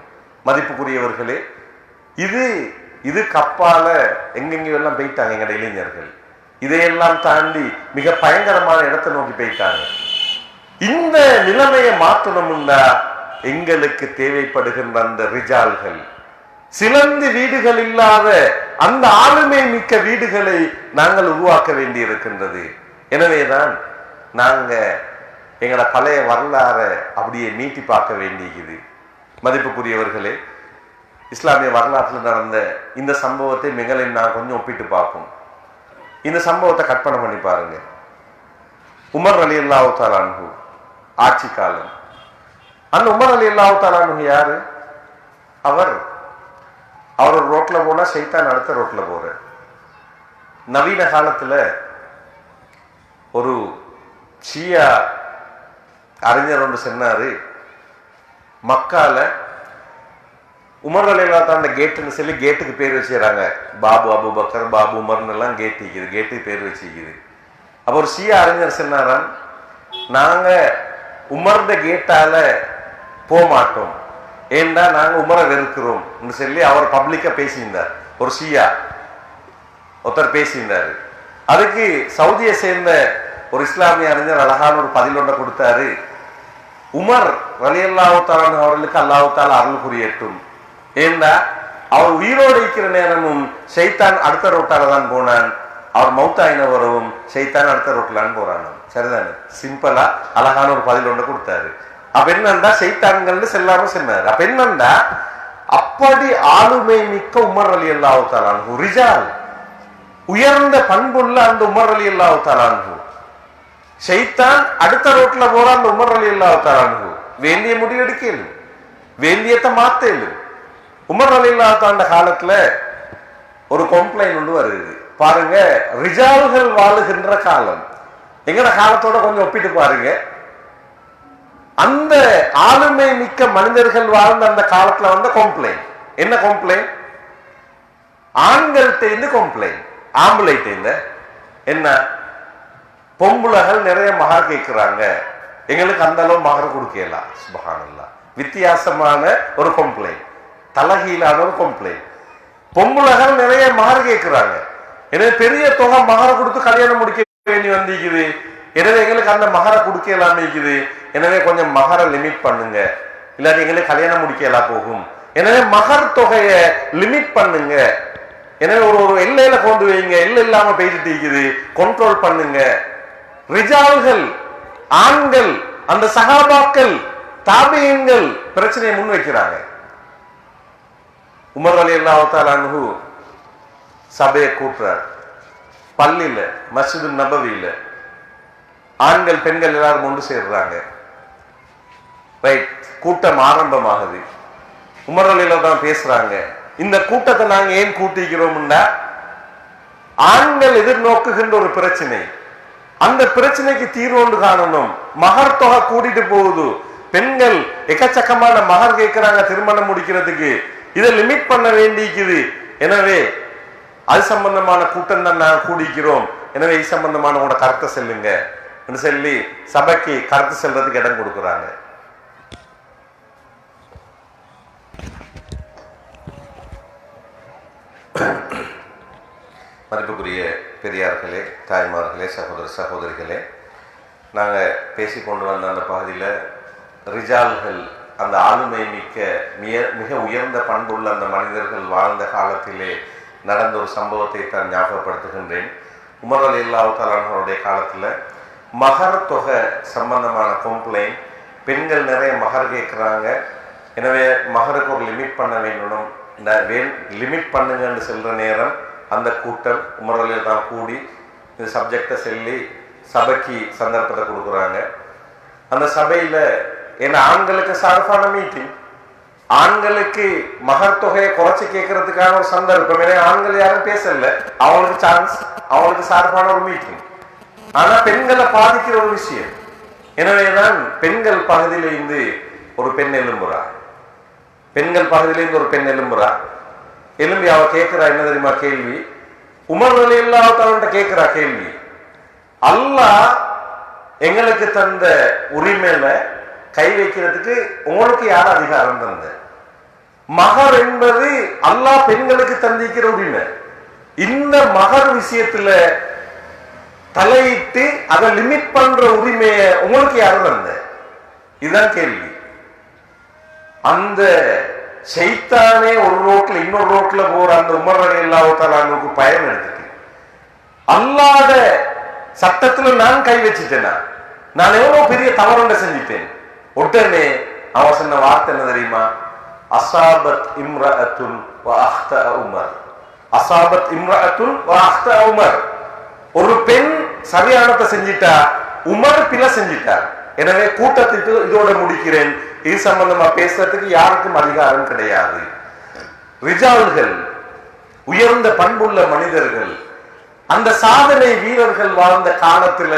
மதிப்புக்குரியவர்களே, இது கப்பால எங்கெங்கெல்லாம் போயிட்டாங்க எங்கட இளைஞர்கள். இதையெல்லாம் தாண்டி மிக பயங்கரமான இடத்தை நோக்கி போயிட்டாங்க. இந்த நிலைமையை மாற்றணும்னா எங்களுக்கு தேவைப்படுகின்ற அந்த ரிஜால்கள், சிலந்து வீடுகள் இல்லாத அந்த ஆளுமை மிக்க வீடுகளை நாங்கள் உருவாக்க வேண்டி இருக்கின்றது. எனவேதான் நாங்க எங்களோட பழைய வரலாறை அப்படியே நீட்டி பார்க்க வேண்டியது. மதிப்புக்குரியவர்களே, இஸ்லாமிய வரலாற்றில் நடந்த இந்த சம்பவத்தை மிகளையும் நான் கொஞ்சம் ஒப்பிட்டு பார்ப்போம். இந்த சம்பவத்தை கற்பனை பண்ணி பாருங்க. உமர் ரலியல்லாஹு தஆலா அன்ஹு ஆட்சி காலம். அந்த உமர் ரலியல்லாஹு தஆலா அன்ஹு யாரு? அவர் ஒரு ரோட்ல போனா ஷைத்தான் அடுத்த ரோட்ல போற. நவீன காலத்துல ஒரு ஷியா அறிஞர் ஒன்று சொன்னாரு, மக்கால உமர் ரலியல்லாஹு தஆலா அந்த கேட்டுன்னு சொல்லி கேட்டுக்கு பேர் வச்சுக்கிறாங்க. பாபு அபூபக்கர், பாபு உமர்னு எல்லாம் கேட்டுக்கு பேர் வச்சுக்குது. அப்போ ஒரு ஷியா அறிஞர் சொன்னாராம், நாங்க உமர்ந்த கேட்டால போக மாட்டோம், ஏண்டா நாங்க உமரை வெறுக்கிறோம் சொல்லி அவர் பப்ளிக்கா பேசியிருந்தார். ஒரு ஷியா ஒருத்தர் பேசியிருந்தாரு. அதுக்கு சவுதியை சேர்ந்த ஒரு இஸ்லாமிய அறிஞர் அழகான ஒரு பதில் ஒன்றை கொடுத்தாரு. உமர் ரலியல்லாஹு தஆலா அவர்களுக்கு அல்லாஹ் தஆலா அருள் புரியட்டும், ஏண்டா அவர் உயிரோடு இருக்கிற நேரமும் ஷைத்தான் அடுத்த ரோட்டால தான் போனான், அவர் மௌத்தாயின வரவும் ஷைத்தான் அடுத்த ரோட்லான்னு போறான். சரிதானே? சிம்பிளா அழகான ஒரு பதில் ஒன்று கொடுத்தாரு. அப்ப என்னண்டா ஷைத்தான்கள் செல்லாம சொன்னாரு. அப்ப என்னண்டா அப்படி ஆளுமை மிக்க உமர் ரலியல்லாஹு தஆலா அன்ஹு, ரிஜால் உயர்ந்த பண்புள்ள அந்த உமர் ரலியல்லாஹு தஆலா அன்ஹு, ஷைத்தான் அடுத்த ரோட்ல போற அந்த உமர் ரலியல்லாஹு தஆலா அன்ஹு வேண்டிய முடிவு எடுக்கல, வேண்டியத்தை மாத்தல. உமர் ரலியல்லாஹு தஆலா காலத்துல ஒரு கம்ப்ளைண்ட் ஒன்று வருது பாருங்க. ரிஜால்கள் வாழுகின்ற காலம் எங்கட காலத்தோட கொஞ்சம் ஒப்பிட்டு பாருங்க. அந்த ஆளுமை மிக்க மனிதர்கள் வாழ்ந்த அந்த காலத்துல வந்த கம்ப்ளைண்ட் என்ன? கம்ப்ளைண்ட் ஆண்கள்கிட்ட இருந்து கம்ப்ளைண்ட், ஆம்பளைட்ட இருந்து என்ன? பொம்புலகள் நிறைய மகர் கேட்கிறாங்க, எங்களுக்கு அந்த அளவு மகர் கொடுக்கலாம். சுப்ஹானல்லாஹ், வித்தியாசமான ஒரு கம்ப்ளைண்ட், தலகீழான ஒரு கம்ப்ளைண்ட். பொம்புலகள் நிறைய மகர் கேட்கிறாங்க, எனவே பெரிய தொகை மகரை கொடுத்து கல்யாணம் முடிக்க வேண்டி வந்திருக்குது, எனவே எங்களுக்கு அந்த மகரை கொடுக்கலாம் இருக்குது, எனவே கொஞ்சம் மகரை லிமிட் பண்ணுங்க, இல்லாட்டி எங்களுக்கு கல்யாணம் முடிக்கலாம் போகும், எனவே மகர் தொகையை லிமிட் பண்ணுங்க, எனவே ஒரு எல்லையில கொண்டு வைங்க, எல்லை இல்லாம போயிட்டு இருக்குது, கண்ட்ரோல் பண்ணுங்க. ரிஜால்கள் ஆண்கள் அந்த சஹாபாக்கள் தாபியீன்கள் பிரச்சனையை முன் வைக்கிறாங்க. உமர் ரலியல்லாஹு தஆலா அன்ஹு சபையை கூட்டுறார். பள்ளியில மஸ்ஜிது நபவியில ஆண்கள் பெண்கள் எல்லாரும் ஒன்று சேர்றாங்க. ரைட், கூட்டம் ஆரம்பமாகுது. உமர் ரலியல்லாஹு தான் பேசுறாங்க. இந்த கூட்டத்தை நாங்க ஏன் கூட்டிக்கிறோம்னா, ஆண்கள் எதிர்நோக்குகின்ற ஒரு பிரச்சனை, அந்த பிரச்சனைக்கு தீர்வு காணணும். மகர் தொகை கூட்டிட்டு போகுது, பெண்கள் எக்கச்சக்கமான மகர் கேட்கிறாங்க திருமணம் முடிக்கிறதுக்கு, இதை லிமிட் பண்ண வேண்டிக்குது, எனவே அது சம்பந்தமான கூட்டம் தான் நாங்கள் கூடிக்கிறோம், எனவே இது சம்பந்தமான உங்களோட கருத்தை செல்லுங்க சொல்லி சபைக்கு கருத்து செல்றதுக்கு இடம் கொடுக்குறாங்க. மதிப்புக்குரிய பெரியார்களே, தாய்மார்களே, சகோதர சகோதரிகளே, நாங்கள் பேசி கொண்டு வந்த அந்த பகுதியில் ரிஜால்கள் அந்த ஆளுமை மிக்க மிக உயர்ந்த பண்புள்ள அந்த மனிதர்கள் வாழ்ந்த காலத்திலே நடந்த ஒரு சம்பவத்தை தான் ஞாபகப்படுத்துகின்றேன். உமர் ரலியல்லாஹு தஆலா அவருடைய காலத்தில் மகர் தொகை சம்பந்தமான கம்ப்ளைண்ட், பெண்கள் நிறைய மகர் கேட்குறாங்க, எனவே மகருக்கு ஒரு லிமிட் பண்ண வேணும், லிமிட் பண்ணுங்கன்னு சொல்கிற நேரம் அந்த கூட்டம் உமர் ரலியல்லாஹு தான் கூடி இந்த சப்ஜெக்டை சொல்லி சபைக்கு சந்தர்ப்பத்தை கொடுக்குறாங்க. அந்த சபையில் ஏன்னா ஆண்களுக்கு சார்பான மீட்டிங், ஆண்களுக்கு மகர் தொகையை குறைச்சி கேட்கறதுக்கான ஒரு சந்தர்ப்பம், ஏன்னா ஆண்கள் யாரும் பேசல, அவங்களுக்கு சான்ஸ், அவங்களுக்கு சார்பான ஒரு மீட்டிங். ஆனா பெண்களை பாதிக்கிற ஒரு விஷயம், எனவேதான் பெண்கள் பகுதியிலிருந்து ஒரு பெண் எழும்புறா, பெண்கள் பகுதியிலிருந்து ஒரு பெண் எழும்புறா, எழும்பி அவ கேட்கிறா என்ன தெரியுமா கேள்வி? உமர் ரலியல்லாஹு தஆலா கேட்கிறா கேள்வி, அல்லாஹ் எங்களுக்கு தந்த உரிமையில கை வைக்கிறதுக்கு உங்களுக்கு யார் அதிகாரம் தந்த? மகர் என்பது அல்லாஹ் பெண்களுக்கு தந்திக்கிற உரிமை, இந்த மகர் விஷயத்துல தலையிட்டு அதை லிமிட் பண்ற உரிமையை உங்களுக்கு யாரும் தந்த? இதுதான் கேள்வி. அந்த ஷைத்தானே ஒரு ரோட்ல இன்னொரு ரோட்ல போற அந்த உமர் ரலியல்லாஹு தஆலாவுக்கு பயம் எடுத்துட்டு, அல்லாஹ்வுடைய சட்டத்துல நான் கை வச்சுட்டேனா, நான் எவ்வளவு பெரிய தவறுண்ட செஞ்சிட்டேன். உடனே அவன் சொன்ன வார்த்தை என்ன தெரியுமா? அஸாபத் இம்ரஅத்துன் வ அஹ்தா உமர், அஸாபத் இம்ரஅத்துன் வ அஹ்தா உமர், ஒரு பெண் சரியானதை செஞ்சிட்டா, உமர் பிழை செஞ்சிட்டார், எனவே கூட்டத்துக்கு இதோட முடிக்கிறேன், இது சம்பந்தமா பேசுறதுக்கு யாருக்கும் அதிகாரம் கிடையாது. ரிஜால்கள் உயர்ந்த பண்புள்ள மனிதர்கள் அந்த சாதனை வீரர்கள் வாழ்ந்த காலத்துல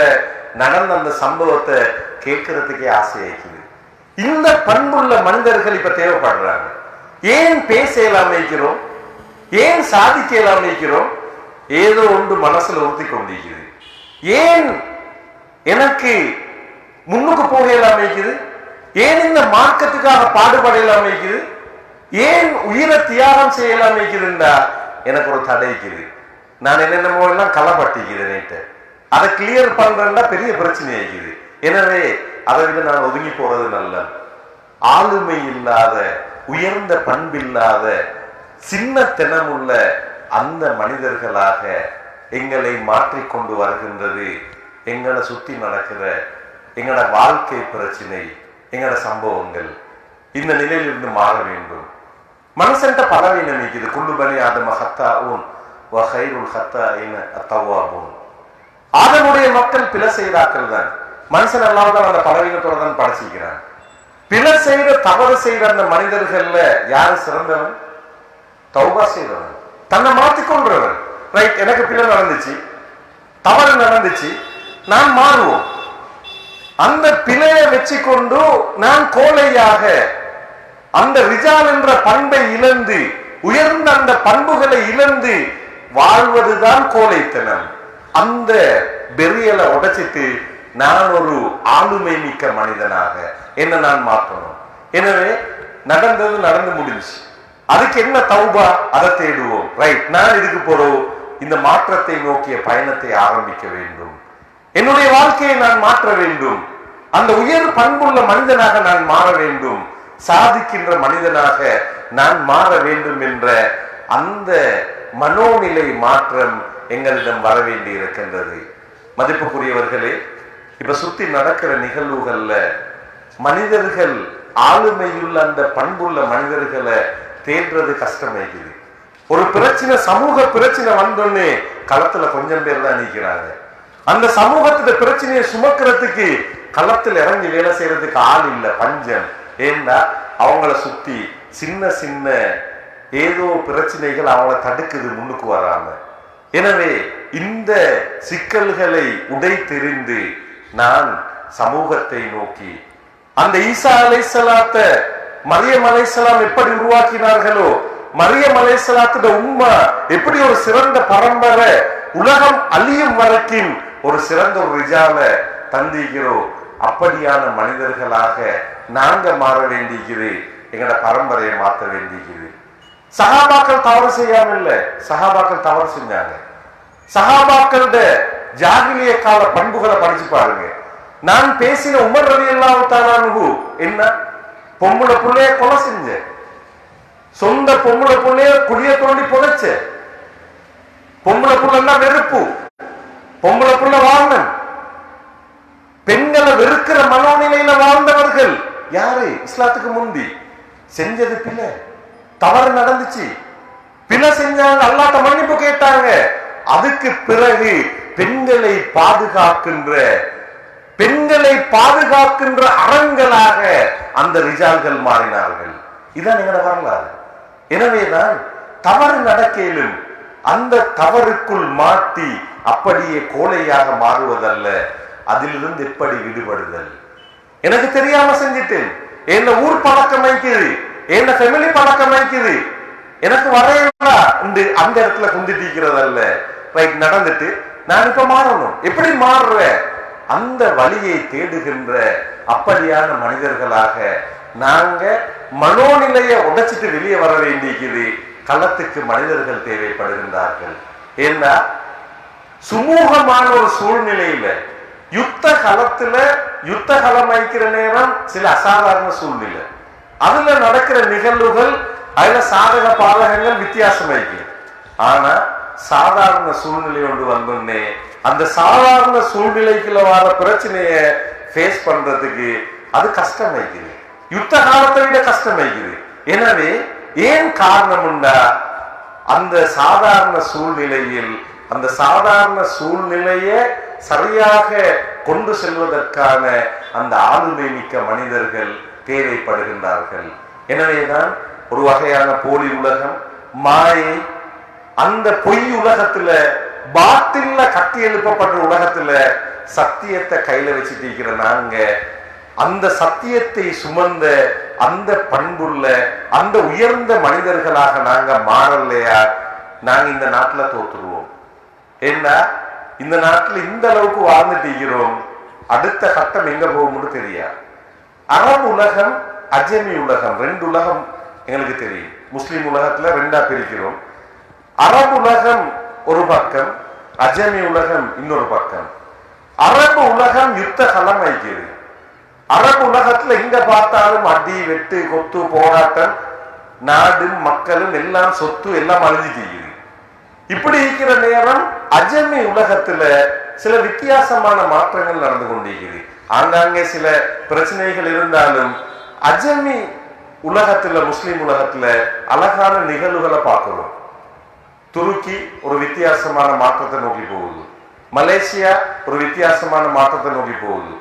நடந்த அந்த சம்பவத்தை கேட்கறதுக்கே ஆசையாக்குது. இந்த பண்புள்ள மனிதர்கள் இப்ப தேவைப்படுறாங்க. ஏன் பேசலாம் நினைக்கிறோம், ஏன் சாதிக்கலாம் நினைக்கிறோம்? ஏதோ ஒன்று மனசுல உறுத்தி கொண்டிருக்கிறது. ஏன் எனக்கு முன்னுக்கு போகலாம் நினைக்குது? ஏன் இந்த மார்க்கத்துக்காக பாடுபடலாம் நினைக்குது? ஏன் உயிரை தியாகம் செய்யலாம் நினைக்குதுண்டா எனக்கு ஒரு தடைக்குது. நான் என்னென்னமோ எல்லாம் களப்பட்டிக்குது. அதை கிளியர் பண்றேன்னா பெரிய பிரச்சனை ஆகிக்குது. எனவே அதை விட நான் ஒதுங்கி போறது நல்ல. ஆளுமை இல்லாத, உயர்ந்த பண்பில்லாத, சின்னத்தனமுள்ள அந்த மனிதர்களாக எங்களை மாற்றிக்கொண்டு வருகின்றது எங்களை சுத்தி நடக்கிற எங்களோட வாழ்க்கை பிரச்சனை, எங்களோட சம்பவங்கள். இந்த நிலையிலிருந்து மாற வேண்டும். மனுஷன்ட்ட பலவீனம் நிற்குது. குல்லு பனி ஆதம ஹத்தாஊன் வ கைருல் ஹத்தாஇன அத்தவ்வாபூன். ஆதமுடைய மக்கள் பிழை செய்தாக்கள் தான். மனுஷன் அல்லாதான் அந்த பலவீனத்தோட தான் படைச்சிக்கிறான். பிழை செய்த, தவறு செய்த அந்த மனிதர்கள்ல யாரு சிறந்தவன்? தௌபா செய்தவன், தன்னை மாற்றிக்கொண்டவன். ரைட், எனக்கு பிழை நடந்துச்சு, தவறு நடந்துச்சு, நான் மாறுவோம். அந்த பிழையை வச்சு கொண்டு நான் கோழையாக அந்த ரிஜால் என்ற பண்பை இழந்து, உயர்ந்த அந்த பண்புகளை இழந்து வாழ்வதுதான் கோழைத்தனம். அந்த பெரியலை உடைச்சிட்டு நான் ஒரு ஆளுமை மிக்க மனிதனாக என்ன நான் மாற்றணும். எனவே நடந்தது நடந்து முடிஞ்சு, அதுக்கு என்ன தௌபா, அதை தேடுவோம். ரைட், நான் இதுக்கு போறோம், இந்த மாற்றத்தை நோக்கிய பயணத்தை ஆரம்பிக்க வேண்டும். என்னுடைய வாழ்க்கையை நான் மாற்ற வேண்டும். அந்த உயர் பண்புள்ள மனிதனாக நான் மாற வேண்டும். சாதிக்கின்ற மனிதனாக நான் மாற வேண்டும் என்ற அந்த மனோநிலை மாற்றம் எங்களிடம் வர வேண்டி இருக்கின்றது. மதிப்புக்குரியவர்களே, இப்ப சுத்தி நடக்கிற நிகழ்வுகள்ல மனிதர்கள், ஆளுமையுள்ள அந்த பண்புள்ள மனிதர்களை தேடுறது கஷ்டமாயிக்குது. ஒரு பிரச்சனை, சமூக பிரச்சனை வந்தோடனே களத்துல கொஞ்சம் பேர் தான் நிற்கிறாங்க. அந்த சமூகத்துல பிரச்சனையை சுமக்கிறதுக்கு களத்தில் இறங்கி வேலை செய்யறதுக்கு ஆள் இல்லை, பஞ்சம். ஏன்னா அவங்கள சுத்தி சின்ன சின்ன ஏதோ பிரச்சனைகள் அவங்கள தடுக்குது, முன்னுக்கு வராம. எனவே இந்த சிக்கல்களை உடைத்தெறிந்து நான் சமூகத்தை நோக்கி, அந்த ஈசா அலைஹிஸ்ஸலாத்த மரியம் அலைஹிஸ்ஸலாம் எப்படி உருவாக்கினார்களோ, மரியம் அலைஹிஸ்ஸலாத்தோட உம்மா எப்படி ஒரு சிறந்த பரம்பரை, உலகம் அழியும் வரைக்கும் ஒரு சிறந்த ஒரு ரிஜால தந்திக்கிறோம், அப்படியான மனிதர்களாக நாங்க மாற வேண்டியிருக்குது. எங்களோட பரம்பரையை மாற்ற வேண்டியிருக்குது. சஹாபாக்கள் தவறு செய்யாம இல்ல, சஹாபாக்கள் தவறு செஞ்சாங்க. சஹாபாக்களோட ஜாகிலிய கால பண்புகளை படிச்சு பாருங்க. நான் பேசின உமர் ரலியல்லாஹு தஆலா அன்ஹு என்ன, பொம்பளை புள்ளைய கொலை செஞ்ச, சொந்த பொம்பளை புள்ளைய குழிய தோண்டி புதைச்ச, பொம்பளை புள்ளன்னா வெறுப்பு, பொம்பளை புள்ள வாழ்ந்தன், பெண்களை வெறுக்கிற மனோநிலையில வாழ்ந்தவர்கள் யாரு? இஸ்லாத்துக்கு முந்தி செஞ்சது பிழை, தவறு நடந்துச்சு, பிழை செஞ்சாங்க, அல்லாஹ்ட்ட மன்னிப்பு கேட்டாங்க. அதுக்கு பிறகு பெண்களை பாதுகாக்கின்ற அறங்களாக அந்த ரிஜால்கள் மாறினார்கள். இதான் எங்களோட வரலாறு. எனவேதான் தவறு நடக்கையிலும் அந்த தவறுக்குள் மாட்டி அப்படியே கோழையாக மாறுவதல்ல, அதிலிருந்து எப்படி விடுபடுதல். எனக்கு தெரியாம செஞ்சிட்டேன், என்ன ஊர் பழக்கம் வைக்குது, என்ன ஃபேமிலி பழக்கம் வைக்குது, எனக்கு வரையா அந்த இடத்துல குந்திட்டிக்கிறதல்ல. ரைட், நடந்துட்டு நான் இப்ப மாறணும். எப்படி மாறுற? அந்த வழியை தேடுகின்ற அப்படியான மனிதர்களாக நாங்க மனோநிலையை உடைச்சிட்டு வெளியே வர வேண்டியது. களத்துக்கு மனிதர்கள் தேவைப்படுகின்றார்கள். ஏன்னா சுமூகமான ஒரு சூழ்நிலையில யுத்த களத்துல, யுத்த களம் வைக்கிற நேரம் சில அசாதாரண சூழ்நிலை, அதுல நடக்கிற நிகழ்வுகள், அதுல சாதக பாதகங்கள் வித்தியாசம் வைக்கு. ஆனா சாதாரண சூழ்நிலை ஒன்று வந்தோடனே அந்த சாதாரண சூழ்நிலைக்குள்ள வர பிரச்சனைய ஃபேஸ் பண்றதுக்கு அது கஷ்டம் வைக்குது, யுத்த காலத்தை விட கஷ்டம் வைக்குது. எனவே ஏன் காரணம் உண்டா, அந்த சாதாரண சூழ்நிலையில் அந்த சாதாரண சூழ்நிலையை சரியாக கொண்டு செல்வதற்கான அந்த ஆளுமை மிக்க மனிதர்கள் தேவைப்படுகின்றார்கள். எனவேதான் ஒரு வகையான போலி உலகம், மாயை, அந்த பொய் உலகத்துல, பாட்டில்ல கட்டி எழுப்பப்பட்ட உலகத்துல சத்தியத்தை கையில வச்சுட்டு இருக்கிற நாங்க அந்த சத்தியத்தை சுமந்த அந்த பண்புள்ள அந்த உயர்ந்த மனிதர்களாக நாங்க மாறலையா, நாங்க இந்த நாட்டுல தோத்துருவோம். ஏன்னா இந்த நாட்டுல இந்த அளவுக்கு வாழ்ந்துட்டு இருக்கிறோம், அடுத்த கட்டம் எங்க போகும்னு தெரியாது. அரபு உலகம், அஜமி உலகம், ரெண்டு உலகம் எங்களுக்கு தெரியும். முஸ்லிம் உலகத்துல ரெண்டா பிரிக்கிறோம். அரபு உலகம் ஒரு பக்கம், அஜமி உலகம் இன்னொரு பக்கம். அரபு உலகம் யுத்த களம் வைக்கிறது. அரபு உலகத்துல எங்க பார்த்தாலும் அடி, வெட்டு, கொத்து, போராட்டம், நாடும் மக்களும் எல்லாம் சொத்து எல்லாம் அழிஞ்சிட்டு. இப்படி இருக்கிற நேரம் அஜமி உலகத்துல சில வித்தியாசமான மாற்றங்கள் நடந்து கொண்டிருக்கிறது. ஆங்காங்கே சில பிரச்சனைகள் இருந்தாலும் அஜமி உலகத்துல, முஸ்லிம் உலகத்துல அழகான நிகழ்வுகளை பார்க்கிறோம். துருக்கி ஒரு வித்தியாசமான மாற்றத்தை நோக்கி போகுது, மலேசியா ஒரு வித்தியாசமான மாற்றத்தை நோக்கி போகுது,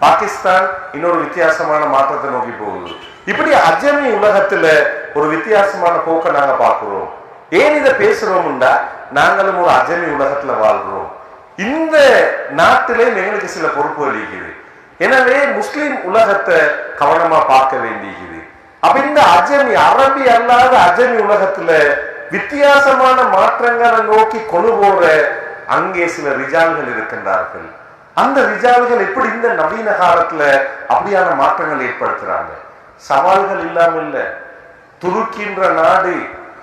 பாகிஸ்தான் இன்னொரு வித்தியாசமான மாற்றத்தை நோக்கி போகுது. இப்படி அஜமி உலகத்துல ஒரு வித்தியாசமான போக்கை நாங்க பார்க்கிறோம். ஏன் இதை பேசுறோம்டா, நாங்களும் ஒரு அஜமி உலகத்துல வாழ்றோம். இந்த நாட்டிலே எங்களுக்கு சில பொறுப்பு அளிக்குது. எனவே முஸ்லிம் உலகத்தை கவனமா பார்க்க வேண்டியது. அப்ப இந்த அஜமி, அரபி அல்லாத அஜமி உலகத்துல வித்தியாசமான மாற்றங்களை நோக்கி கொண்டு போற அங்கே சில ரிஜால்கள் இருக்கின்றார்கள். அந்த ரிஜால்கள் எப்படி இந்த நவீன காலத்துல அப்படியான மாற்றங்கள் ஏற்படுத்துறாங்க? சவால்கள் இல்லாம இல்ல. துருக்கின்ற நாடு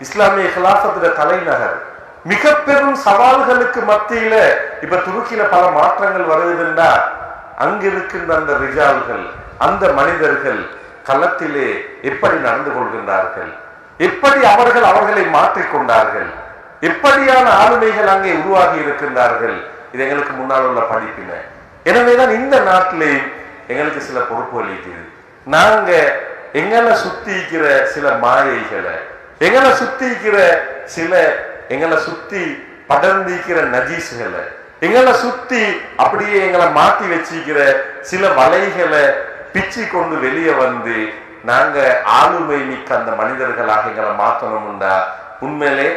இஸ்லாமிய கிலாஃபத்துடைய தலைநகர். மிக பெரும் சவால்களுக்கு மத்தியில இப்ப துருக்கியில பல மாற்றங்கள் வருவதுண்டா, அங்க இருக்கின்ற அந்த ரிஜால்கள், அந்த மனிதர்கள் களத்திலே எப்படி நடந்து கொள்கின்றார்கள், எப்படி அவர்கள் அவர்களை மாற்றிக்கொண்டார்கள், எப்படியான ஆளுமைகள் அங்கே உருவாகி இருக்கின்றார்கள், இது எங்களுக்கு முன்னால் உள்ள படிப்பின. எனவேதான் இந்த நாட்டிலே எங்களுக்கு சில பொறுப்பு அளிக்குது. நாங்க எங்களை சுத்திக்கிற சில மாயைகளை, எங்களை சுத்திக்கிற சில, எங்களை சுத்தி படர்ந்திக்கிற நஜீஸ்களை, எங்களை சுத்தி அப்படியே எங்களை மாத்தி வச்சிக்கிற சில வலைகளை பிச்சு கொண்டு வெளியே வந்து நாங்க ஆளுமை மிக்க அந்த மனிதர்களாக எங்களை மாற்றணும்டா, உண்மையிலே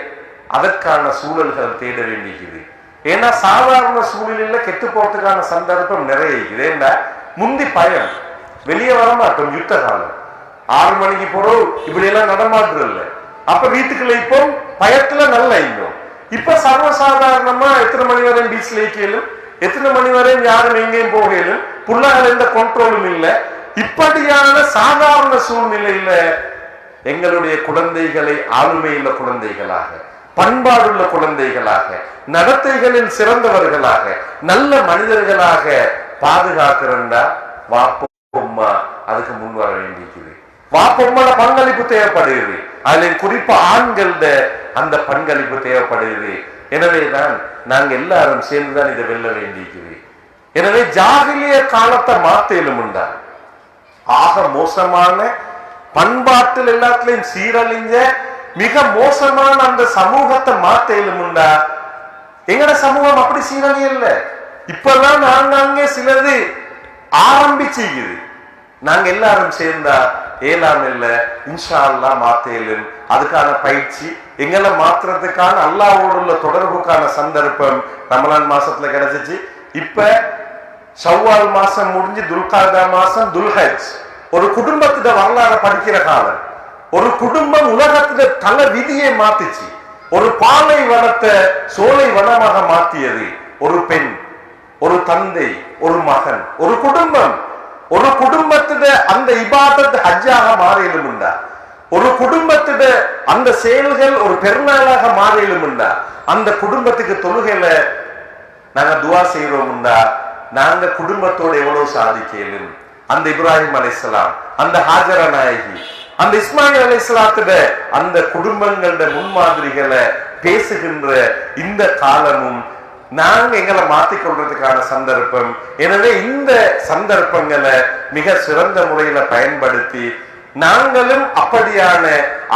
அதற்கான சூழல்கள் தேட வேண்டியது. ஏன்னா சாதாரண சூழலில கெட்டு போறதுக்கான சந்தர்ப்பம் நிறைய இருக்குது. ஏன்னா முந்தி பயம், வெளியே வர மாட்டோம், யுத்த காலம், 6 மணிக்கு போறோம், இப்படி எல்லாம் நடமாடுறது இல்லை. அப்ப வீட்டுக்குள்ள இப்போ பயத்துல நல்லா இருந்தோம். இப்ப சர்வசாதாரணமா எத்தனை மணி வரையும் பீச்ல கேளும், எத்தனை மணி வரையும் யாரும் எங்கேயும் போகலும், புள்ளாக எந்த கண்ட்ரோலும் இல்லை. இப்படியான சாதாரண சூழ்நிலையில எங்களுடைய குழந்தைகளை ஆளுமையுள்ள குழந்தைகளாக, பண்பாடுள்ள குழந்தைகளாக, நடத்தைகளில் சிறந்தவர்களாக, நல்ல மனிதர்களாக பாதுகாக்கிறண்டா வாப்பம்மா அதுக்கு முன் வர வேண்டியிருக்குது. வாப்பம்மாட பங்களிப்பு தேவைப்படுகிறது. அதில் குறிப்பா ஆண்களோட அந்த பங்களிப்பு தேவைப்படுகிறது. எனவேதான் நாங்க எல்லாரும் சேர்ந்துதான் இதை வெல்ல வேண்டியிருக்குது. எனவே ஜாகிலிய காலத்தை மாத்தேலும் உண்டா, ஆக மோசமான பண்பாட்டில் எல்லாத்திலையும் சீரழிஞ்ச மிக மோசமான அந்த சமூகத்தை மாத்தேலும் உண்டா? எங்கட சமூகம் அப்படி சீரழியல்ல. இப்பதான் நாங்க அங்கே சிலது ஆரம்பிச்சுக்குது. நாங்க எல்லாரும் சேர்ந்தா ஏலாம் இல்ல, இன்ஷா அல்லாஹ் மாத்தேலும். அதுக்கான பயிற்சி எங்களை மாத்துறதுக்கான அல்லாஹ்வோடு உள்ள தொடர்புக்கான சந்தர்ப்பம் ரமலான் மாசத்துல கிடைச்சிச்சு. இப்ப ஷவ்வால் மாசம் முடிஞ்சு துல்காதா மாசம் துல்ஹஜ். ஒரு குடும்பத்திட வரலாறு படிக்கிற காலம். ஒரு குடும்பம் உலகத்திட தல விதியை மாத்திச்சு. ஒரு பாலை வனத்தை சோலை வனமாக மாத்தியது. ஒரு பெண், ஒரு தந்தை, ஒரு மகன், ஒரு குடும்பம். ஒரு குடும்பத்திட அந்த இபாதத் ஹஜ்ஜாக மாறிலும் உண்டா? ஒரு குடும்பத்திட அந்த செயல்கள் ஒரு பெருநாளாக மாறிலும் உண்டா? அந்த குடும்பத்துக்கு தொழுகையில நாங்க துவா செய்யறோம் உண்டா? நாங்க குடும்பத்தோட எவ்வளவு சாதிக்கலும். அந்த இப்ராஹிம் அலைஹிஸ்ஸலாம், அந்த ஹாஜரா நாயகி, அந்த இஸ்மாயில் அலைஹிஸ்ஸலாத்துட அந்த குடும்பங்களோட முன்மாதிரிகளை பேசுகின்ற இந்த காலமும் நாங்க எங்களை மாத்திக்கொள்றதுக்கான சந்தர்ப்பம். எனவே இந்த சந்தர்ப்பங்களை மிக சிறந்த முறையில பயன்படுத்தி நாங்களும் அப்படியான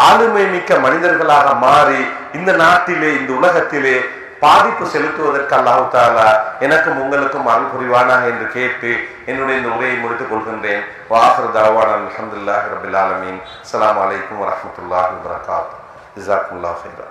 ஆளுமை மிக்க மனிதர்களாக மாறி இந்த நாட்டிலே, இந்த உலகத்திலே பாதிப்பு செலுத்துவதற்கு அல்லாஹ் தஆலா எனக்கும் உங்களுக்கும் அருள் புரிவானாக என்று கேட்டு என்னுடைய இந்த உரையை முடித்துக் கொள்கின்றேன். வாஹிரு தஅவானா அல்ஹம்துலில்லாஹி ரப்பில் ஆலமீன். அஸ்ஸலாமு அலைக்கும் வரஹ்மத்துல்லாஹி வபரகாத்துஹு. ஜஸாக்குமுல்லாஹு கைரா.